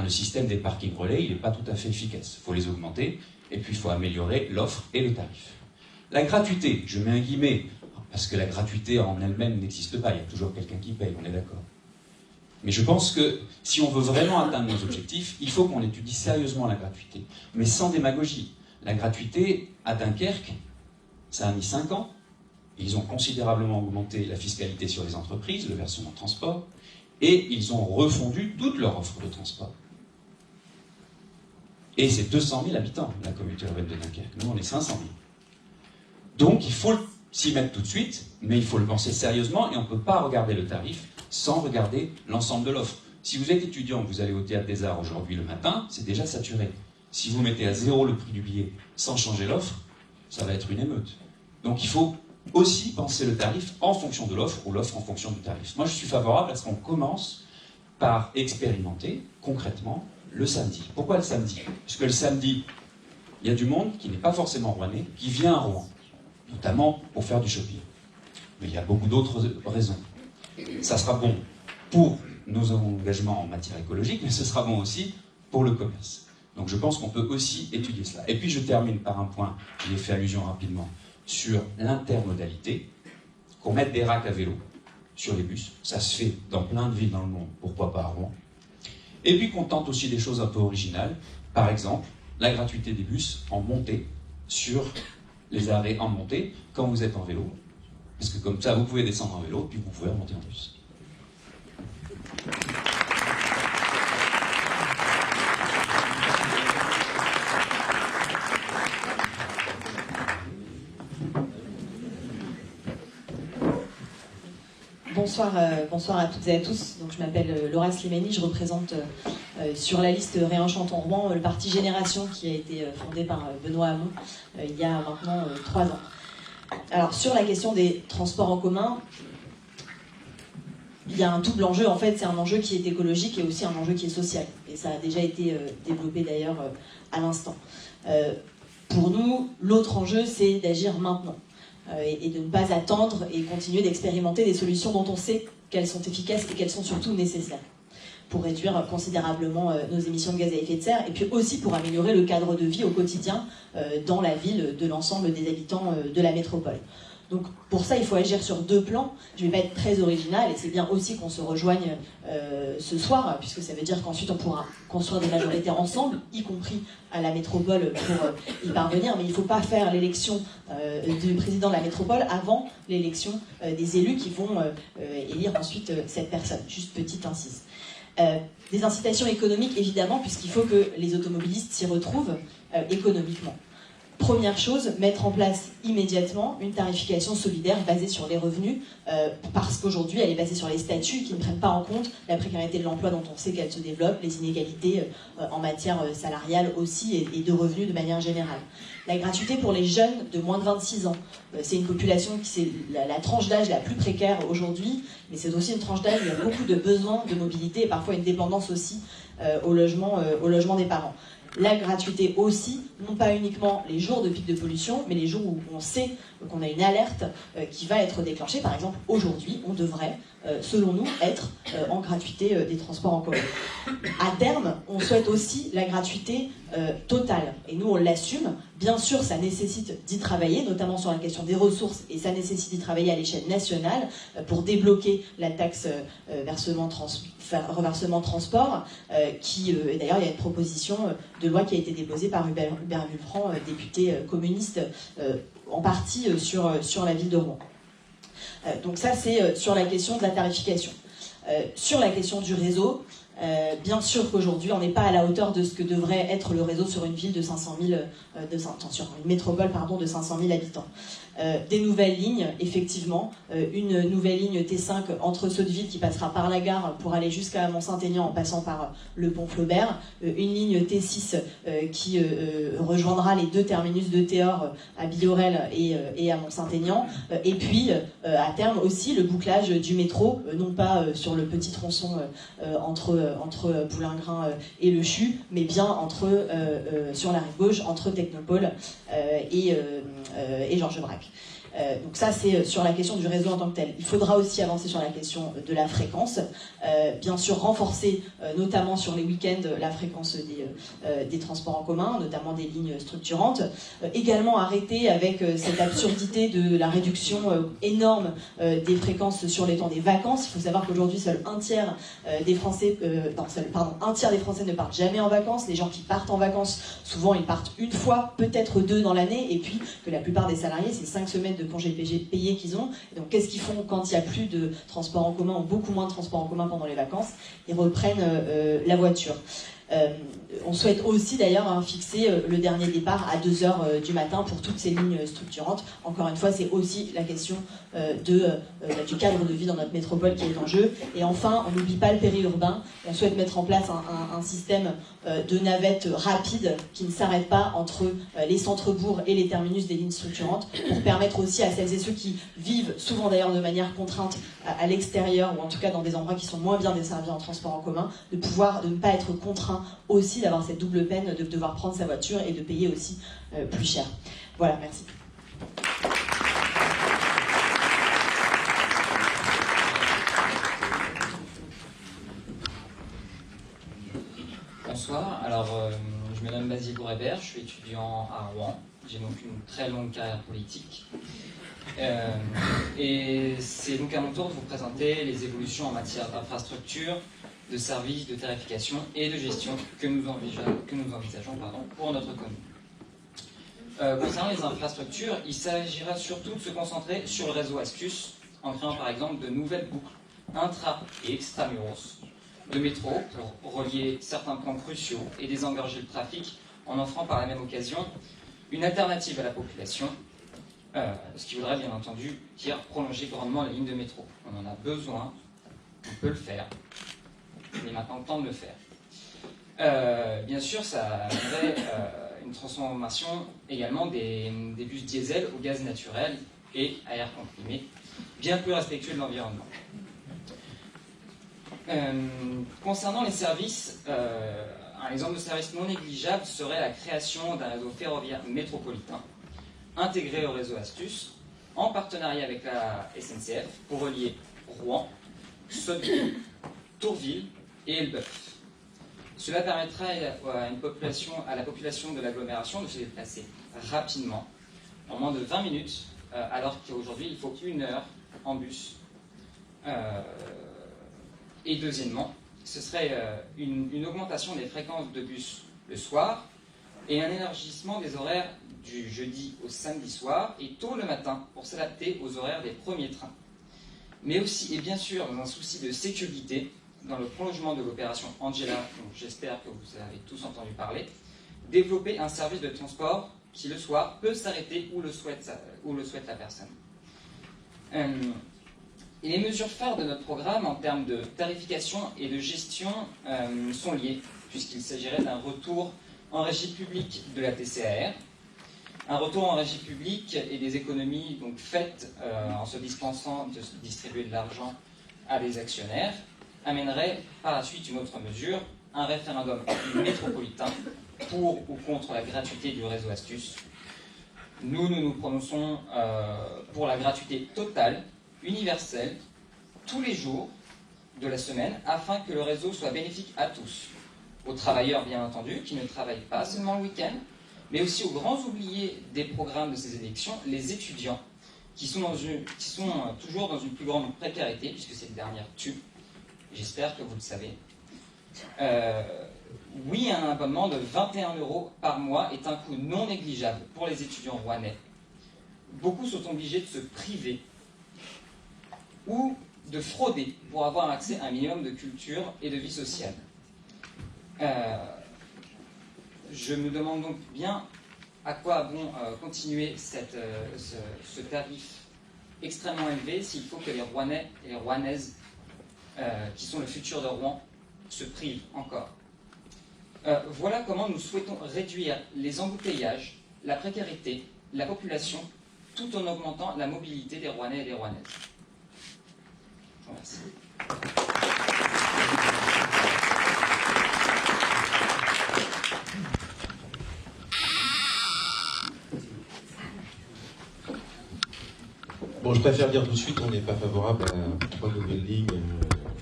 le système des parkings relais, il n'est pas tout à fait efficace. Il faut les augmenter, et puis il faut améliorer l'offre et le tarif. La gratuité, je mets un guillemet, parce que la gratuité en elle-même n'existe pas, il y a toujours quelqu'un qui paye, on est d'accord. Mais je pense que si on veut vraiment atteindre nos objectifs, il faut qu'on étudie sérieusement la gratuité, mais sans démagogie. La gratuité, à Dunkerque, ça a mis 5 ans. Ils ont considérablement augmenté la fiscalité sur les entreprises, le versement de transport, et ils ont refondu toute leur offre de transport. Et c'est 200 000 habitants, la communauté urbaine de Dunkerque. Nous, on est 500 000. Donc, il faut s'y mettre tout de suite, mais il faut le penser sérieusement, et on ne peut pas regarder le tarif sans regarder l'ensemble de l'offre. Si vous êtes étudiant, vous allez au Théâtre des Arts aujourd'hui le matin, c'est déjà saturé. Si vous mettez à 0 le prix du billet sans changer l'offre, ça va être une émeute. Donc il faut aussi penser le tarif en fonction de l'offre, ou l'offre en fonction du tarif. Moi je suis favorable à ce qu'on commence par expérimenter concrètement le samedi. Pourquoi le samedi? Parce que le samedi, il y a du monde qui n'est pas forcément rouennais, qui vient à Rouen, notamment pour faire du shopping. Mais il y a beaucoup d'autres raisons. Ça sera bon pour nos engagements en matière écologique, mais ce sera bon aussi pour le commerce. Donc je pense qu'on peut aussi étudier cela. Et puis je termine par un point, j'y ai fait allusion rapidement, sur l'intermodalité, qu'on mette des racks à vélo sur les bus. Ça se fait dans plein de villes dans le monde, pourquoi pas à Rouen. Et puis qu'on tente aussi des choses un peu originales. Par exemple, la gratuité des bus en montée sur les arrêts en montée quand vous êtes en vélo. Parce que comme ça, vous pouvez descendre en vélo, puis vous pouvez remonter en bus. Bonsoir à toutes et à tous. Donc, je m'appelle Laura Slimani, je représente sur la liste Réenchantons Rouen le parti Génération qui a été fondé par Benoît Hamon il y a maintenant 3 ans. Alors, sur la question des transports en commun, il y a un double enjeu. En fait, c'est un enjeu qui est écologique et aussi un enjeu qui est social. Et ça a déjà été développé d'ailleurs à l'instant. Pour nous, l'autre enjeu, c'est d'agir maintenant. Et de ne pas attendre et continuer d'expérimenter des solutions dont on sait qu'elles sont efficaces et qu'elles sont surtout nécessaires pour réduire considérablement nos émissions de gaz à effet de serre et puis aussi pour améliorer le cadre de vie au quotidien dans la ville de l'ensemble des habitants de la métropole. Donc pour ça, il faut agir sur 2 plans. Je ne vais pas être très originale et c'est bien aussi qu'on se rejoigne ce soir, puisque ça veut dire qu'ensuite on pourra construire des majorités ensemble, y compris à la métropole pour y parvenir. Mais il ne faut pas faire l'élection du président de la métropole avant l'élection des élus qui vont élire ensuite cette personne. Juste petite incise. Des incitations économiques, évidemment, puisqu'il faut que les automobilistes s'y retrouvent économiquement. Première chose, mettre en place immédiatement une tarification solidaire basée sur les revenus, parce qu'aujourd'hui elle est basée sur les statuts qui ne prennent pas en compte la précarité de l'emploi dont on sait qu'elle se développe, les inégalités en matière salariale aussi et de revenus de manière générale. La gratuité pour les jeunes de moins de 26 ans, c'est une population qui c'est la tranche d'âge la plus précaire aujourd'hui, mais c'est aussi une tranche d'âge où il y a beaucoup de besoins de mobilité et parfois une dépendance aussi au logement des parents. La gratuité aussi, non pas uniquement les jours de pic de pollution, mais les jours où on sait qu'on a une alerte qui va être déclenchée. Par exemple, aujourd'hui, on devrait, selon nous, être en gratuité des transports en commun. À terme, on souhaite aussi la gratuité totale. Et nous, on l'assume. Bien sûr, ça nécessite d'y travailler, notamment sur la question des ressources, et ça nécessite d'y travailler à l'échelle nationale pour débloquer la taxe reversement transport, et d'ailleurs, il y a une proposition de loi qui a été déposée par Hubert Vulfranc, député communiste, en partie sur la ville de Rouen. Donc ça, c'est sur la question de la tarification. Sur la question du réseau, bien sûr qu'aujourd'hui, on n'est pas à la hauteur de ce que devrait être le réseau sur une ville de 500 000, sur une métropole de 500 000 habitants. Des nouvelles lignes, effectivement, une nouvelle ligne T5 entre Sotteville qui passera par la gare pour aller jusqu'à Mont-Saint-Aignan en passant par le pont Flaubert, une ligne T6 qui rejoindra les 2 terminus de Théor à Biorel et à Mont-Saint-Aignan, et puis à terme aussi le bouclage du métro, non pas sur le petit tronçon entre Boulingrin et Le Chu, mais bien sur la rive gauche entre Technopole et Georges Braque. Donc ça, c'est sur la question du réseau en tant que tel. Il faudra aussi avancer sur la question de la fréquence. Bien sûr, renforcer, notamment sur les week-ends, la fréquence des transports en commun, notamment des lignes structurantes. Également arrêter avec cette absurdité de la réduction énorme des fréquences sur les temps des vacances. Il faut savoir qu'aujourd'hui, seul un tiers des Français ne partent jamais en vacances. Les gens qui partent en vacances, souvent, ils partent une fois, peut-être 2 dans l'année, et puis que la plupart des salariés, c'est 5 semaines de congés payés qu'ils ont. Et donc, qu'est-ce qu'ils font quand il n'y a plus de transport en commun, ou beaucoup moins de transport en commun pendant les vacances? Ils reprennent la voiture. On souhaite aussi d'ailleurs fixer le dernier départ à 2h du matin pour toutes ces lignes structurantes. Encore une fois, c'est aussi la question du cadre de vie dans notre métropole qui est en jeu. Et enfin, on n'oublie pas le périurbain. On souhaite mettre en place un système de navettes rapides qui ne s'arrête pas entre les centres-bourgs et les terminus des lignes structurantes, pour permettre aussi à celles et ceux qui vivent, souvent d'ailleurs de manière contrainte, à l'extérieur, ou en tout cas dans des endroits qui sont moins bien desservis en transport en commun, de ne pas être contraint aussi d'avoir cette double peine de devoir prendre sa voiture et de payer aussi plus cher. Voilà, merci. Bonsoir, alors je me nomme Basile Gouret-Bert, je suis étudiant à Rouen, j'ai donc une très longue carrière politique. Et c'est donc à mon tour de vous présenter les évolutions en matière d'infrastructure, de services, de tarification et de gestion que nous envisageons pour notre commune. Concernant les infrastructures, il s'agira surtout de se concentrer sur le réseau Astuce, en créant par exemple de nouvelles boucles intra- et extramuros de métro pour relier certains points cruciaux et désengorger le trafic en offrant par la même occasion une alternative à la population, ce qui voudrait bien entendu dire prolonger grandement la ligne de métro. On en a besoin, on peut le faire, il est maintenant temps de le faire. Bien sûr, ça amènerait une transformation également des bus diesel au gaz naturel et à air comprimé, bien plus respectueux de l'environnement. Concernant les services, un exemple de service non négligeable serait la création d'un réseau ferroviaire métropolitain intégré au réseau Astuce, en partenariat avec la SNCF pour relier Rouen, Sotteville, Tourville et Elbeuf. Cela permettrait à la population de l'agglomération de se déplacer rapidement, en moins de 20 minutes, alors qu'aujourd'hui il faut 1 heure en bus. Et deuxièmement, ce serait une augmentation des fréquences de bus le soir et un élargissement des horaires du jeudi au samedi soir et tôt le matin pour s'adapter aux horaires des premiers trains. Mais aussi, et bien sûr, dans un souci de sécurité, dans le prolongement de l'opération Angela, dont j'espère que vous avez tous entendu parler, développer un service de transport qui le soir peut s'arrêter où le souhaite la personne. Et les mesures phares de notre programme en termes de tarification et de gestion sont liées, puisqu'il s'agirait d'un retour en régie publique de la TCAR, un retour en régie publique et des économies donc faites en se dispensant de distribuer de l'argent à des actionnaires, amènerait par la suite une autre mesure, un référendum métropolitain pour ou contre la gratuité du réseau Astuce. Nous nous prononçons pour la gratuité totale, universelle, tous les jours de la semaine, afin que le réseau soit bénéfique à tous. Aux travailleurs, bien entendu, qui ne travaillent pas seulement le week-end, mais aussi aux grands oubliés des programmes de ces élections, les étudiants, qui sont toujours dans une plus grande précarité, puisque cette dernière tue. J'espère que vous le savez. Oui, un abonnement de 21 € par mois est un coût non négligeable pour les étudiants rouennais. Beaucoup sont obligés de se priver ou de frauder pour avoir accès à un minimum de culture et de vie sociale. Je me demande donc bien à quoi bon continuer ce tarif extrêmement élevé s'il faut que les Rouennais et les Rouennaises, qui sont le futur de Rouen, se privent encore. Voilà comment nous souhaitons réduire les embouteillages, la précarité, la population, tout en augmentant la mobilité des Rouennais et des Rouennaises. Je vous remercie. Bon, je préfère dire tout de suite qu'on n'est pas favorable à 3 nouvelles lignes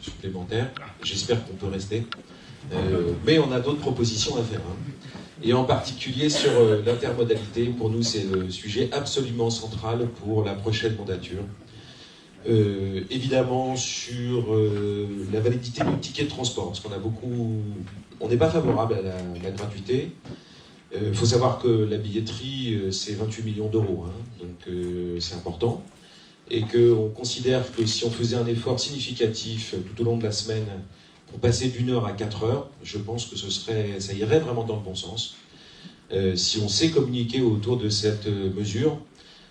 supplémentaires. J'espère qu'on peut rester. Mais on a d'autres propositions à faire. Et en particulier sur l'intermodalité, pour nous c'est le sujet absolument central pour la prochaine mandature. Évidemment sur la validité du ticket de transport, parce on n'est pas favorable à la gratuité. Il faut savoir que la billetterie c'est 28 millions d'euros, donc c'est important. Et qu'on considère que si on faisait un effort significatif tout au long de la semaine pour passer d'1 heure à 4 heures, je pense que ça irait vraiment dans le bon sens. Si on sait communiquer autour de cette mesure,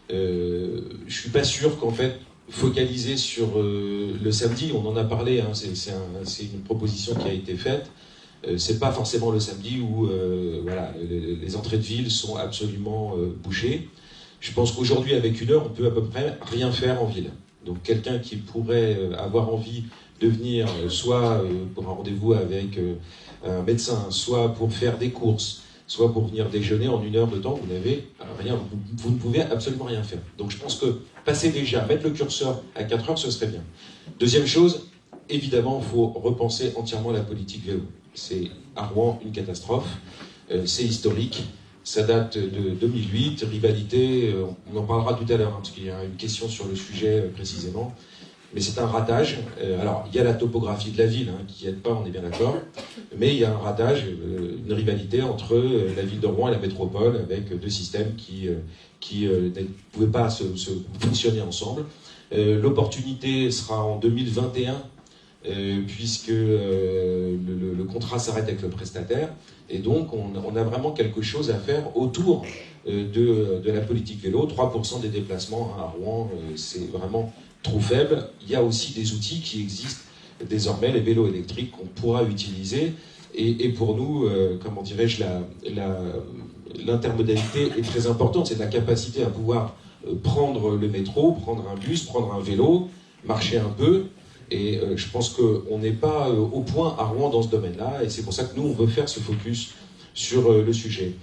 je suis pas sûr qu'en fait, focaliser sur le samedi, on en a parlé, c'est une proposition qui a été faite, c'est pas forcément le samedi où les entrées de ville sont absolument bouchées. Je pense qu'aujourd'hui, avec 1 heure, on peut à peu près rien faire en ville. Donc quelqu'un qui pourrait avoir envie de venir, soit pour un rendez-vous avec un médecin, soit pour faire des courses, soit pour venir déjeuner en 1 heure de temps, vous n'avez rien, vous ne pouvez absolument rien faire. Donc je pense que passer déjà, mettre le curseur à 4 heures, ce serait bien. Deuxième chose, évidemment, il faut repenser entièrement la politique vélo. C'est à Rouen une catastrophe, c'est historique. Ça date de 2008, rivalité, on en parlera tout à l'heure, hein, parce qu'il y a une question sur le sujet précisément. Mais c'est un ratage. Alors, il y a la topographie de la ville, hein, qui aide pas, on est bien d'accord. Mais il y a un ratage, une rivalité entre la ville de Rouen et la métropole, avec deux systèmes qui ne pouvaient pas se fonctionner ensemble. L'opportunité sera en 2021, puisque le contrat s'arrête avec le prestataire. Et donc, on a vraiment quelque chose à faire autour de la politique vélo. 3% des déplacements à Rouen, c'est vraiment trop faible. Il y a aussi des outils qui existent désormais, les vélos électriques qu'on pourra utiliser. Et pour nous, comment dirais-je, l'intermodalité est très importante. C'est la capacité à pouvoir prendre le métro, prendre un bus, prendre un vélo, marcher un peu. Et je pense qu'on n'est pas au point à Rouen dans ce domaine-là. Et c'est pour ça que nous, on veut faire ce focus sur le sujet.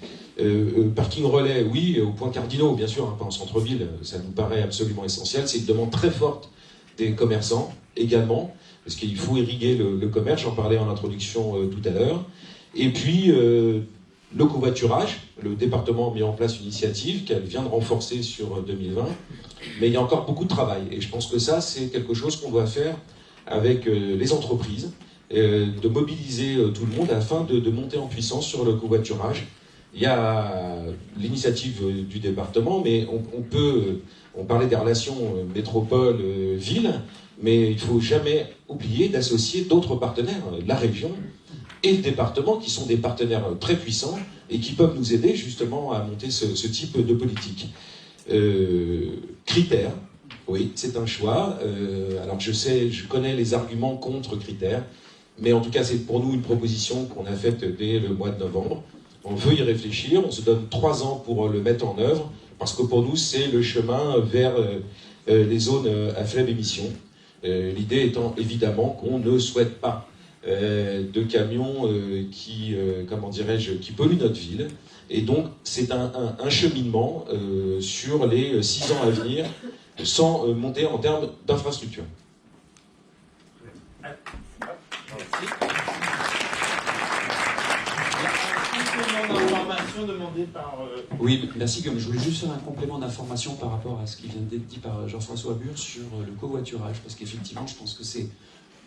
Parking relais, oui, au point cardinaux, bien sûr, hein, pas en centre-ville, ça nous paraît absolument essentiel. C'est une demande très forte des commerçants également, parce qu'il faut irriguer le commerce, j'en parlais en introduction tout à l'heure. Et puis, le covoiturage, le département a mis en place une initiative qu'elle vient de renforcer sur 2020, mais il y a encore beaucoup de travail. Et je pense que ça, c'est quelque chose qu'on doit faire avec les entreprises, de mobiliser tout le monde afin de monter en puissance sur le covoiturage. Il y a l'initiative du département, mais on parlait des relations métropole-ville, mais il ne faut jamais oublier d'associer d'autres partenaires, la région et le département, qui sont des partenaires très puissants et qui peuvent nous aider justement à monter ce type de politique. Critères, oui, c'est un choix. Alors je connais les arguments contre critères, mais en tout cas c'est pour nous une proposition qu'on a faite dès le mois de novembre. On veut y réfléchir, on se donne 3 ans pour le mettre en œuvre, parce que pour nous c'est le chemin vers les zones à faible émission. L'idée étant évidemment qu'on ne souhaite pas de camions qui polluent notre ville. Et donc c'est un cheminement sur les 6 ans à venir, sans monter en termes d'infrastructure. Demandé par Oui, merci. Je voulais juste faire un complément d'information par rapport à ce qui vient d'être dit par Jean-François Bure sur le covoiturage, parce qu'effectivement, je pense que c'est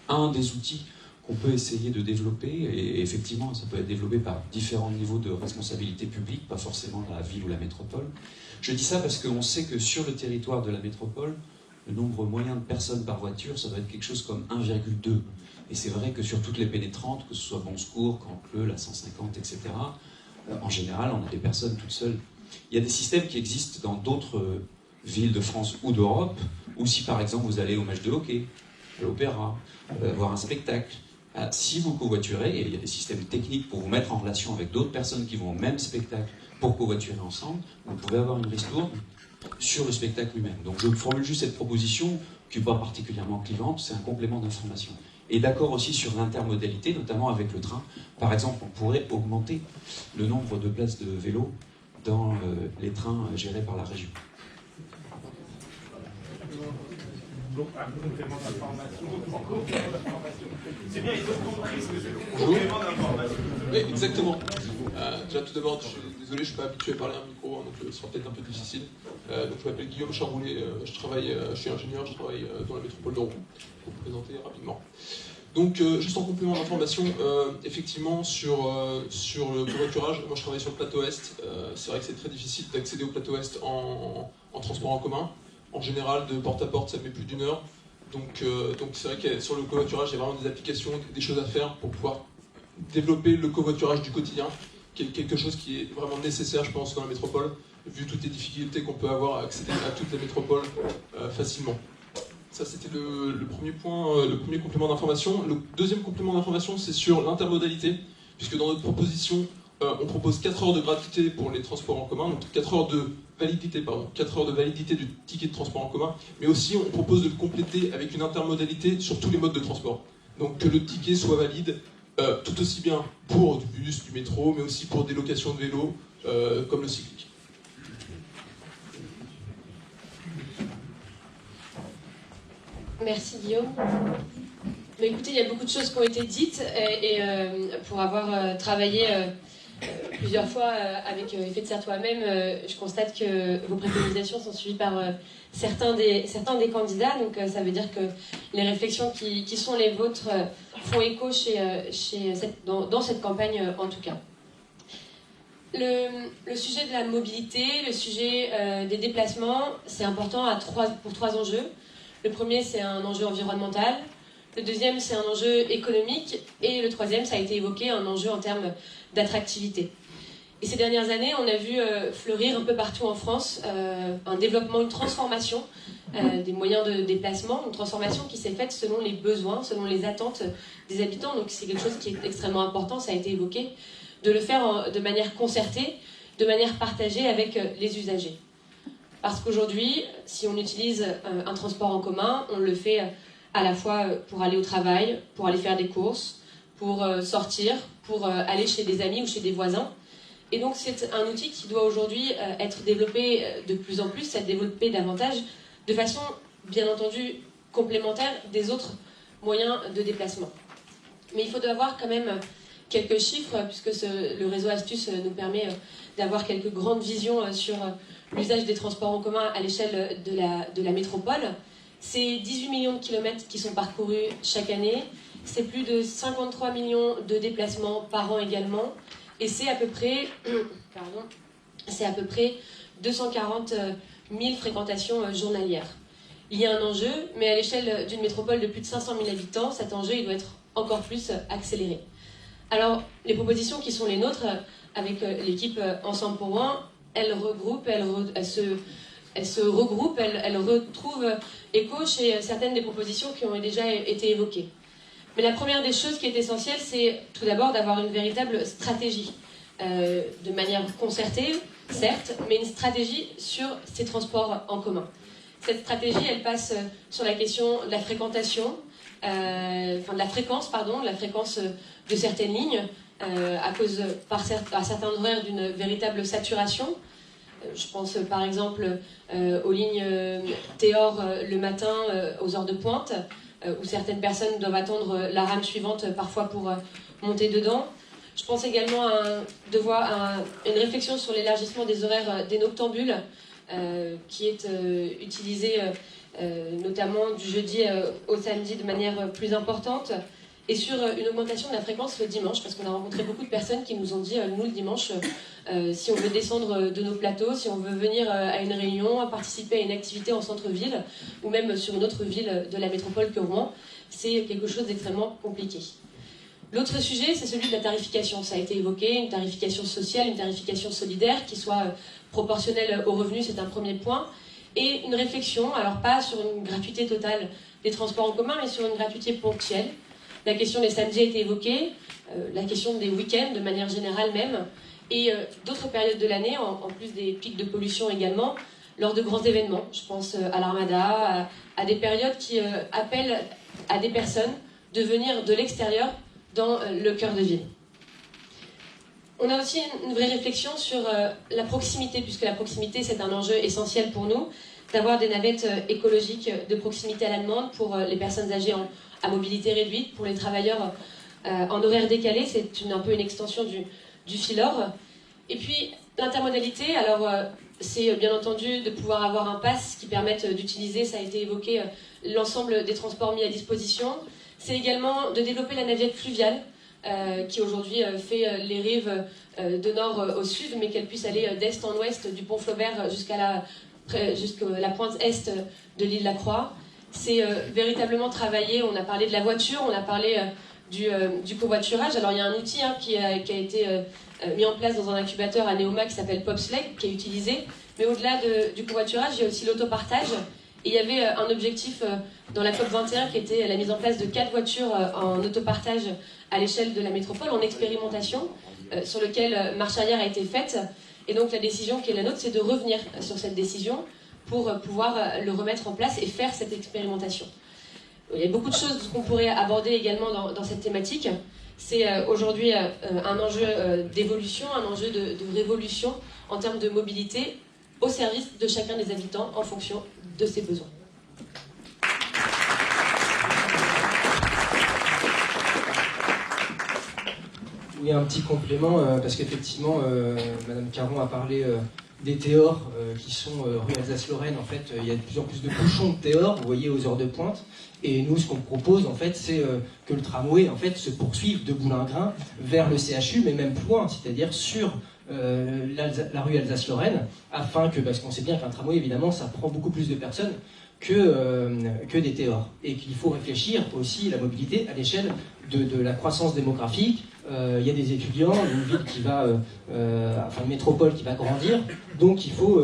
un des outils qu'on peut essayer de développer, et effectivement, ça peut être développé par différents niveaux de responsabilité publique, pas forcément la ville ou la métropole. Je dis ça parce qu'on sait que sur le territoire de la métropole, le nombre moyen de personnes par voiture, ça doit être quelque chose comme 1,2. Et c'est vrai que sur toutes les pénétrantes, que ce soit Bon Secours, Cantleux, la 150, etc., en général, on a des personnes toutes seules. Il y a des systèmes qui existent dans d'autres villes de France ou d'Europe, ou si par exemple vous allez au match de hockey, à l'opéra, voir un spectacle. Si vous covoiturez, et il y a des systèmes techniques pour vous mettre en relation avec d'autres personnes qui vont au même spectacle pour covoiturer ensemble, vous pouvez avoir une ristourne sur le spectacle lui-même. Donc je formule juste cette proposition, qui n'est pas particulièrement clivante, c'est un complément d'information. Et d'accord aussi sur l'intermodalité, notamment avec le train. Par exemple, on pourrait augmenter le nombre de places de vélo dans les trains gérés par la région. Donc, un complément d'information. C'est bien, ils ont compris ce que c'est. Complément d'information. Oui, exactement. Déjà, tout d'abord, je suis désolé, je ne suis pas habitué à parler à un micro, donc ce sera peut-être un peu difficile. Donc, je m'appelle Guillaume Chamboulet, je suis ingénieur, je travaille dans la métropole de Rouen, pour vous présenter rapidement. Donc, juste en complément d'information, effectivement, sur le covoiturage, moi je travaille sur le plateau Est. C'est vrai que c'est très difficile d'accéder au plateau Est en transport en commun. En général, de porte à porte, ça met plus d'1 heure. Donc c'est vrai que sur le covoiturage, il y a vraiment des applications, des choses à faire pour pouvoir développer le covoiturage du quotidien, qui est quelque chose qui est vraiment nécessaire, je pense, dans la métropole, vu toutes les difficultés qu'on peut avoir à accéder à toute la métropole facilement. Ça, c'était le premier point, le premier complément d'information. Le deuxième complément d'information, c'est sur l'intermodalité, puisque dans notre proposition, on propose 4 heures de gratuité pour les transports en commun, donc 4 heures de validité du ticket de transport en commun, mais aussi on propose de le compléter avec une intermodalité sur tous les modes de transport. Donc que le ticket soit valide tout aussi bien pour du bus, du métro, mais aussi pour des locations de vélos, comme le cyclique. Merci Guillaume. Mais écoutez, il y a beaucoup de choses qui ont été dites et pour avoir travaillé plusieurs fois avec Effet de serre toi-même, je constate que vos préconisations sont suivies par certains des candidats. Donc ça veut dire que les réflexions qui sont les vôtres font écho dans cette campagne en tout cas. Le sujet de la mobilité, le sujet des déplacements, c'est important pour 3 enjeux. Le premier, c'est un enjeu environnemental. Le deuxième, c'est un enjeu économique. Et le troisième, ça a été évoqué, un enjeu en termes d'attractivité. Et ces dernières années, on a vu fleurir un peu partout en France un développement, une transformation des moyens de déplacement, une transformation qui s'est faite selon les besoins, selon les attentes des habitants. Donc c'est quelque chose qui est extrêmement important, ça a été évoqué, de le faire de manière concertée, de manière partagée avec les usagers. Parce qu'aujourd'hui, si on utilise un transport en commun, on le fait à la fois pour aller au travail, pour aller faire des courses, pour sortir, pour aller chez des amis ou chez des voisins. Et donc c'est un outil qui doit aujourd'hui être développé de plus en plus, être développé davantage, de façon bien entendu complémentaire des autres moyens de déplacement. Mais il faut avoir quand même quelques chiffres, puisque le réseau Astuce nous permet d'avoir quelques grandes visions sur l'usage des transports en commun à l'échelle de la métropole. C'est 18 millions de kilomètres qui sont parcourus chaque année, c'est plus de 53 millions de déplacements par an également, et c'est à peu près 240 000 fréquentations journalières. Il y a un enjeu, mais à l'échelle d'une métropole de plus de 500 000 habitants, cet enjeu il doit être encore plus accéléré. Alors, les propositions qui sont les nôtres, avec l'équipe Ensemble pour Rouen, elles se regroupent, elles retrouvent écho chez certaines des propositions qui ont déjà été évoquées. Mais la première des choses qui est essentielle, c'est tout d'abord d'avoir une véritable stratégie, de manière concertée, certes, mais une stratégie sur ces transports en commun. Cette stratégie, elle passe sur la question de la fréquentation, de la fréquence de certaines lignes, à cause, à certains horaires, d'une véritable saturation. Je pense par exemple aux lignes Théor le matin aux heures de pointe, où certaines personnes doivent attendre la rame suivante parfois pour monter dedans. Je pense également à une réflexion sur l'élargissement des horaires des noctambules, qui est utilisé notamment du jeudi au samedi de manière plus importante, et sur une augmentation de la fréquence le dimanche, parce qu'on a rencontré beaucoup de personnes qui nous ont dit, nous le dimanche, si on veut descendre de nos plateaux, si on veut venir à une réunion, participer à une activité en centre-ville, ou même sur une autre ville de la métropole que Rouen, c'est quelque chose d'extrêmement compliqué. L'autre sujet, c'est celui de la tarification. Ça a été évoqué, une tarification sociale, une tarification solidaire qui soit proportionnelle aux revenus, c'est un premier point. Et une réflexion, alors pas sur une gratuité totale des transports en commun, mais sur une gratuité ponctuelle. La question des samedis a été évoquée, la question des week-ends de manière générale même, et d'autres périodes de l'année, en plus des pics de pollution également, lors de grands événements. Je pense à l'Armada, à des périodes qui appellent à des personnes de venir de l'extérieur dans le cœur de ville. On a aussi une vraie réflexion sur la proximité, puisque la proximité c'est un enjeu essentiel pour nous, d'avoir des navettes écologiques de proximité à la demande pour les personnes âgées à mobilité réduite, pour les travailleurs en horaire décalé, c'est un peu une extension du Filor. Et puis l'intermodalité, alors c'est bien entendu de pouvoir avoir un pass qui permette d'utiliser, ça a été évoqué, l'ensemble des transports mis à disposition. C'est également de développer la navette fluviale, qui aujourd'hui fait les rives de nord au sud, mais qu'elle puisse aller d'est en ouest, du pont Flaubert jusqu'à la pointe est de l'île La Croix. C'est véritablement travailler, on a parlé de la voiture, on a parlé du covoiturage. Alors il y a un outil qui a été mis en place dans un incubateur à Neoma qui s'appelle PopSleg, qui est utilisé, mais au-delà du covoiturage, il y a aussi l'autopartage. Et il y avait un objectif dans la COP21 qui était la mise en place de 4 voitures en autopartage à l'échelle de la métropole, en expérimentation, sur lequel marche arrière a été faite. Et donc la décision qui est la nôtre, c'est de revenir sur cette décision pour pouvoir le remettre en place et faire cette expérimentation. Il y a beaucoup de choses qu'on pourrait aborder également dans cette thématique. C'est aujourd'hui un enjeu d'évolution, un enjeu de révolution en termes de mobilité au service de chacun des habitants en fonction de ses besoins. Oui, un petit complément, parce qu'effectivement, Madame Caron a parlé des théors qui sont rue Alsace-Lorraine. En fait, il y a de plus en plus de bouchons de théors, vous voyez, aux heures de pointe. Et nous, ce qu'on propose, en fait, c'est que le tramway, en fait, se poursuive de Boulingrin vers le CHU, mais même plus loin, c'est-à-dire sur la rue Alsace-Lorraine, afin que, parce qu'on sait bien qu'un tramway, évidemment, ça prend beaucoup plus de personnes que des théors. Et qu'il faut réfléchir aussi la mobilité à l'échelle de la croissance démographique. Il y a des étudiants, une ville qui va, enfin une métropole qui va grandir, donc il faut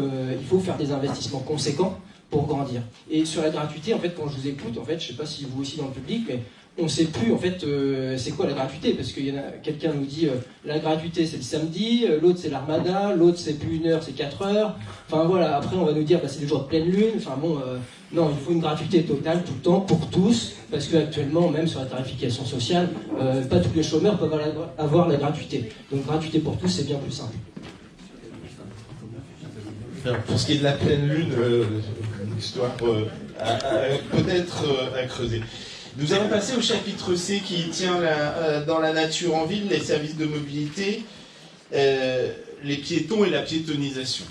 faire des investissements conséquents pour grandir. Et sur la gratuité, en fait, quand je vous écoute, en fait, je ne sais pas si vous aussi dans le public, mais on ne sait plus en fait c'est quoi la gratuité, parce qu'il y en a quelqu'un nous dit la gratuité c'est le samedi, l'autre c'est l'armada, l'autre c'est plus 1 heure, c'est 4 heures. Enfin voilà, après on va nous dire bah, c'est les jours de pleine lune. Enfin bon, non, il faut une gratuité totale tout le temps pour tous, parce qu'actuellement même sur la tarification sociale, pas tous les chômeurs peuvent avoir la gratuité. Donc gratuité pour tous c'est bien plus simple. Alors, pour ce qui est de la pleine lune, une histoire peut-être à creuser. Nous allons passer au chapitre C qui tient dans la nature en ville, les services de mobilité, les piétons et la piétonisation.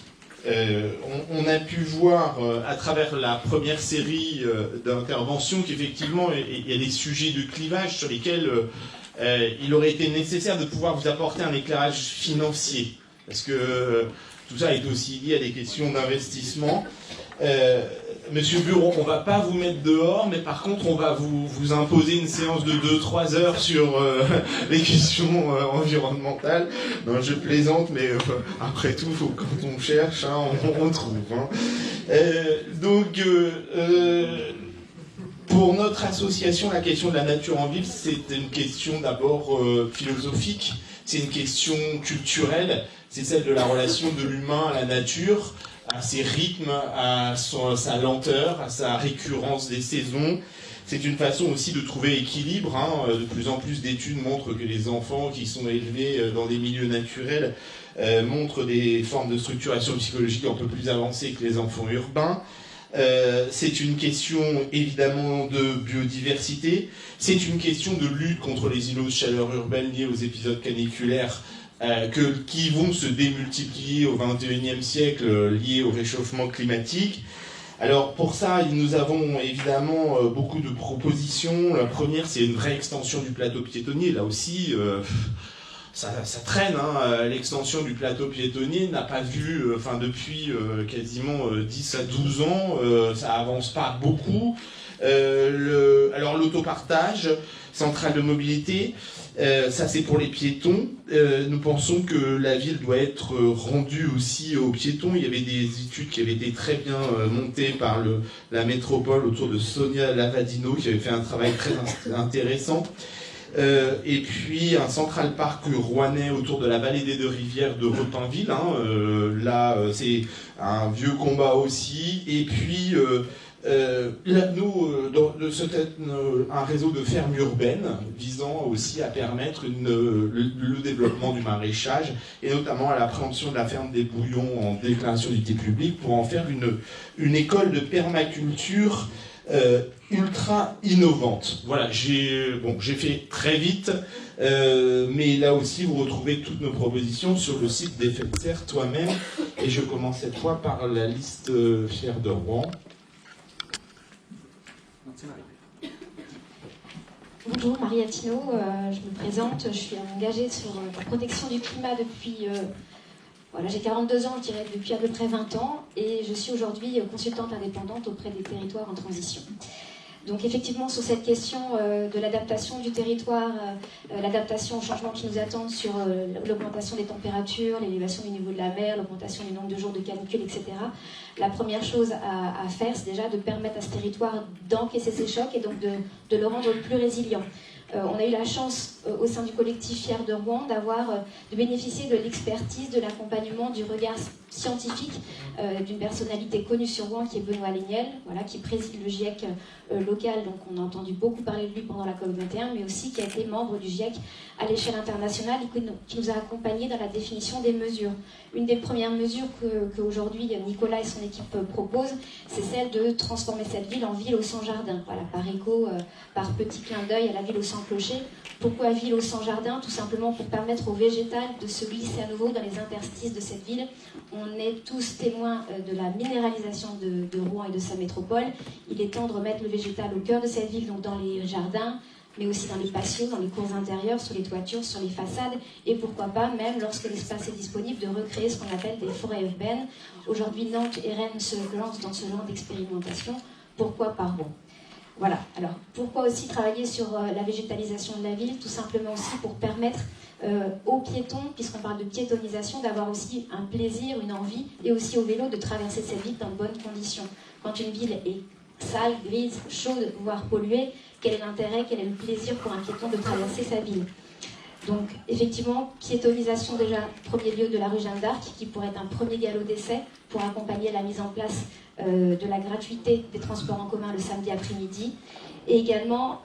On a pu voir à travers la première série d'interventions qu'effectivement il y a des sujets de clivage sur lesquels il aurait été nécessaire de pouvoir vous apporter un éclairage financier. Parce que tout ça est aussi lié à des questions d'investissement. Monsieur Bureau, on ne va pas vous mettre dehors, mais par contre, on va vous imposer une séance de 2-3 heures sur les questions environnementales. Non, je plaisante, mais après tout, quand on cherche, hein, on trouve. Hein. Donc, pour notre association, la question de la nature en ville, c'est une question d'abord philosophique, c'est une question culturelle, c'est celle de la relation de l'humain à la nature, à ses rythmes, à sa lenteur, à sa récurrence des saisons. C'est une façon aussi de trouver équilibre. Hein. De plus en plus d'études montrent que les enfants qui sont élevés dans des milieux naturels montrent des formes de structuration psychologique un peu plus avancées que les enfants urbains. C'est une question évidemment de biodiversité. C'est une question de lutte contre les îlots de chaleur urbaine liés aux épisodes caniculaires qui vont se démultiplier au XXIe siècle liés au réchauffement climatique. Alors pour ça, nous avons évidemment beaucoup de propositions. La première, c'est une vraie extension du plateau piétonnier. Là aussi, ça traîne. Hein. L'extension du plateau piétonnier n'a pas vu, depuis quasiment 10 à 12 ans, ça avance pas beaucoup. Alors l'autopartage, centrale de mobilité, ça c'est pour les piétons. Nous pensons que la ville doit être rendue aussi aux piétons. Il y avait des études qui avaient été très bien montées par la métropole autour de Sonia Lavadino qui avait fait un travail très intéressant. Et puis un Central Park rouennais autour de la vallée des deux rivières de Repinville. Hein, là c'est un vieux combat aussi. Et puis un réseau de fermes urbaines visant aussi à permettre le développement du maraîchage et notamment à l'appréhension de la ferme des Bouillons en déclaration d'utilité publique pour en faire une école de permaculture ultra innovante. Voilà, j'ai fait très vite, mais là aussi vous retrouvez toutes nos propositions sur le site d'Effet de Serre toi-même. Et je commence cette fois par la liste fière de Rouen. Bonjour, Marie Attino, je me présente, je suis engagée sur la protection du climat depuis, j'ai 42 ans, je dirais depuis à peu près 20 ans, et je suis aujourd'hui consultante indépendante auprès des territoires en transition. Donc effectivement, sur cette question de l'adaptation du territoire, l'adaptation aux changements qui nous attendent sur l'augmentation des températures, l'élévation du niveau de la mer, l'augmentation du nombre de jours de canicule, etc., la première chose à faire, c'est déjà de permettre à ce territoire d'encaisser ces chocs et donc de le rendre plus résilient. On a eu la chance au sein du collectif Fier de Rouen de bénéficier de l'expertise, de l'accompagnement, du regard scientifique d'une personnalité connue sur Rouen qui est Benoît Léniel, voilà, qui préside le GIEC local, donc on a entendu beaucoup parler de lui pendant la COP21, mais aussi qui a été membre du GIEC à l'échelle internationale et qui nous a accompagnés dans la définition des mesures. Une des premières mesures qu'aujourd'hui Nicolas et son équipe proposent, c'est celle de transformer cette ville en ville aux 100 jardins, voilà, par écho, par petit clin d'œil à la ville aux 100 clochers. Pourquoi ville aux 100 jardins? Tout simplement pour permettre au végétal de se glisser à nouveau dans les interstices de cette ville. On est tous témoins de la minéralisation de Rouen et de sa métropole. Il est temps de remettre le végétal au cœur de cette ville, donc dans les jardins, mais aussi dans les patios, dans les cours intérieures, sur les toitures, sur les façades, et pourquoi pas, même lorsque l'espace est disponible, de recréer ce qu'on appelle des forêts urbaines. Aujourd'hui, Nantes et Rennes se lancent dans ce genre d'expérimentation. Pourquoi pas Rouen? Voilà, alors pourquoi aussi travailler sur la végétalisation de la ville? Tout simplement aussi pour permettre aux piétons, puisqu'on parle de piétonisation, d'avoir aussi un plaisir, une envie, et aussi aux vélos de traverser cette ville dans de bonnes conditions. Quand une ville est sale, grise, chaude, voire polluée, quel est l'intérêt, quel est le plaisir pour un piéton de traverser sa ville? Donc effectivement, piétonisation déjà, premier lieu de la rue Jeanne d'Arc, qui pourrait être un premier galop d'essai pour accompagner la mise en place de la gratuité des transports en commun le samedi après-midi, et également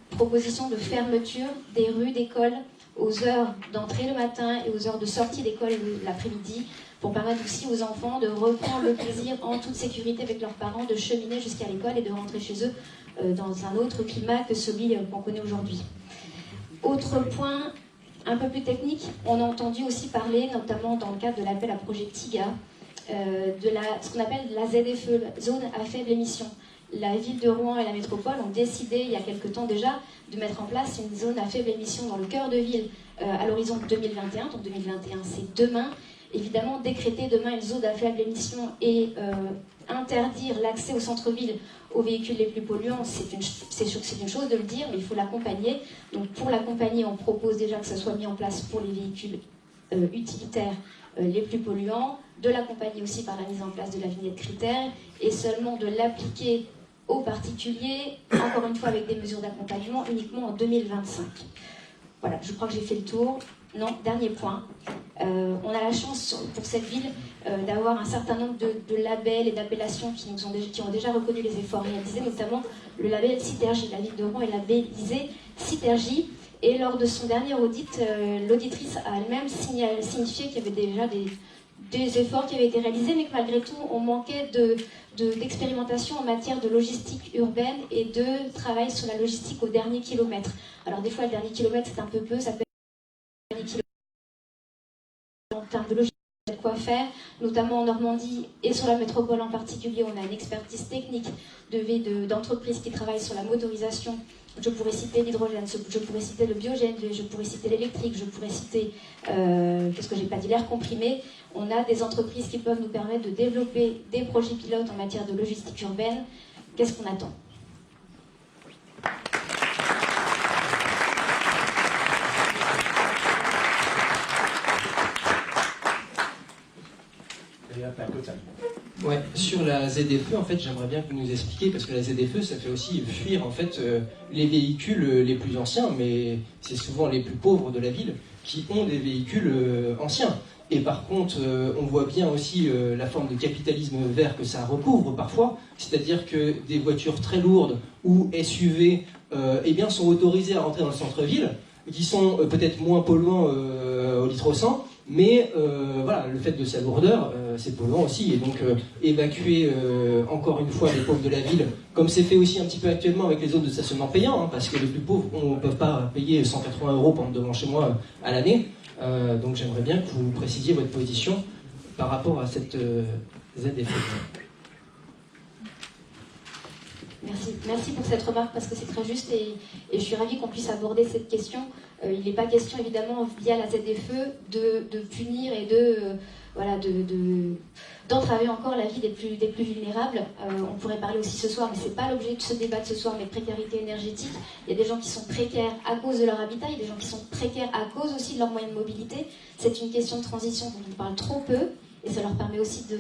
proposition de fermeture des rues d'école aux heures d'entrée le matin et aux heures de sortie d'école l'après-midi, pour permettre aussi aux enfants de reprendre le plaisir en toute sécurité avec leurs parents de cheminer jusqu'à l'école et de rentrer chez eux dans un autre climat que celui qu'on connaît aujourd'hui. Autre point un peu plus technique, on a entendu aussi parler, notamment dans le cadre de l'appel à projet TIGA, de ce qu'on appelle la ZFE, la zone à faible émission. La ville de Rouen et la métropole ont décidé, il y a quelque temps déjà, de mettre en place une zone à faible émission dans le cœur de ville à l'horizon 2021. Donc 2021, c'est demain. Évidemment, décréter demain une zone à faible émission et interdire l'accès au centre-ville aux véhicules les plus polluants, c'est une chose de le dire, mais il faut l'accompagner. Donc pour l'accompagner, on propose déjà que ça soit mis en place pour les véhicules utilitaires les plus polluants, de l'accompagner aussi par la mise en place de la vignette critère, et seulement de l'appliquer aux particuliers, encore une fois avec des mesures d'accompagnement, uniquement en 2025. Voilà, je crois que j'ai fait le tour. Non, dernier point. On a la chance pour cette ville d'avoir un certain nombre de labels et d'appellations qui ont déjà reconnu les efforts réalisés, notamment le label Citergie. La ville de Rouen est labellisée Citergie, et lors de son dernier audit, l'auditrice a elle-même signifié qu'il y avait déjà des efforts qui avaient été réalisés, mais que malgré tout, on manquait d'expérimentation en matière de logistique urbaine et de travail sur la logistique au dernier kilomètre. Alors des fois, le dernier kilomètre, c'est un peu peu, ça peut être le dernier kilomètre. En termes de logistique, il y a de quoi faire, notamment en Normandie et sur la métropole en particulier. On a une expertise technique d'entreprises qui travaillent sur la motorisation. Je pourrais citer l'hydrogène, je pourrais citer le biogène, je pourrais citer l'électrique, je pourrais citer, qu'est-ce que j'ai pas dit, l'air comprimé. On a des entreprises qui peuvent nous permettre de développer des projets pilotes en matière de logistique urbaine. Qu'est-ce qu'on attend ? Ouais, sur la ZFE, en fait, j'aimerais bien que vous nous expliquiez, parce que la ZFE, ça fait aussi fuir en fait les véhicules les plus anciens, mais c'est souvent les plus pauvres de la ville qui ont des véhicules anciens. Et par contre, on voit bien aussi la forme de capitalisme vert que ça recouvre parfois, c'est-à-dire que des voitures très lourdes ou SUV eh bien, sont autorisées à rentrer dans le centre-ville, qui sont peut-être moins polluants au litre au 100, mais voilà, le fait de sa lourdeur, c'est polluant aussi. Et donc évacuer encore une fois les pauvres de la ville, comme c'est fait aussi un petit peu actuellement avec les zones de stationnement payant, hein, parce que les plus pauvres ne peuvent pas payer 180 € pour devant chez moi à l'année. Donc j'aimerais bien que vous précisiez votre position par rapport à cette ZFE. Merci pour cette remarque, parce que c'est très juste, et je suis ravie qu'on puisse aborder cette question. Il n'est pas question évidemment via la ZFE de punir et d'entraver encore la vie des plus vulnérables. On pourrait parler aussi ce soir, mais ce n'est pas l'objet de ce débat de ce soir, mais précarité énergétique. Il y a des gens qui sont précaires à cause de leur habitat, il y a des gens qui sont précaires à cause aussi de leurs moyens de mobilité. C'est une question de transition dont on parle trop peu, et ça leur permet aussi de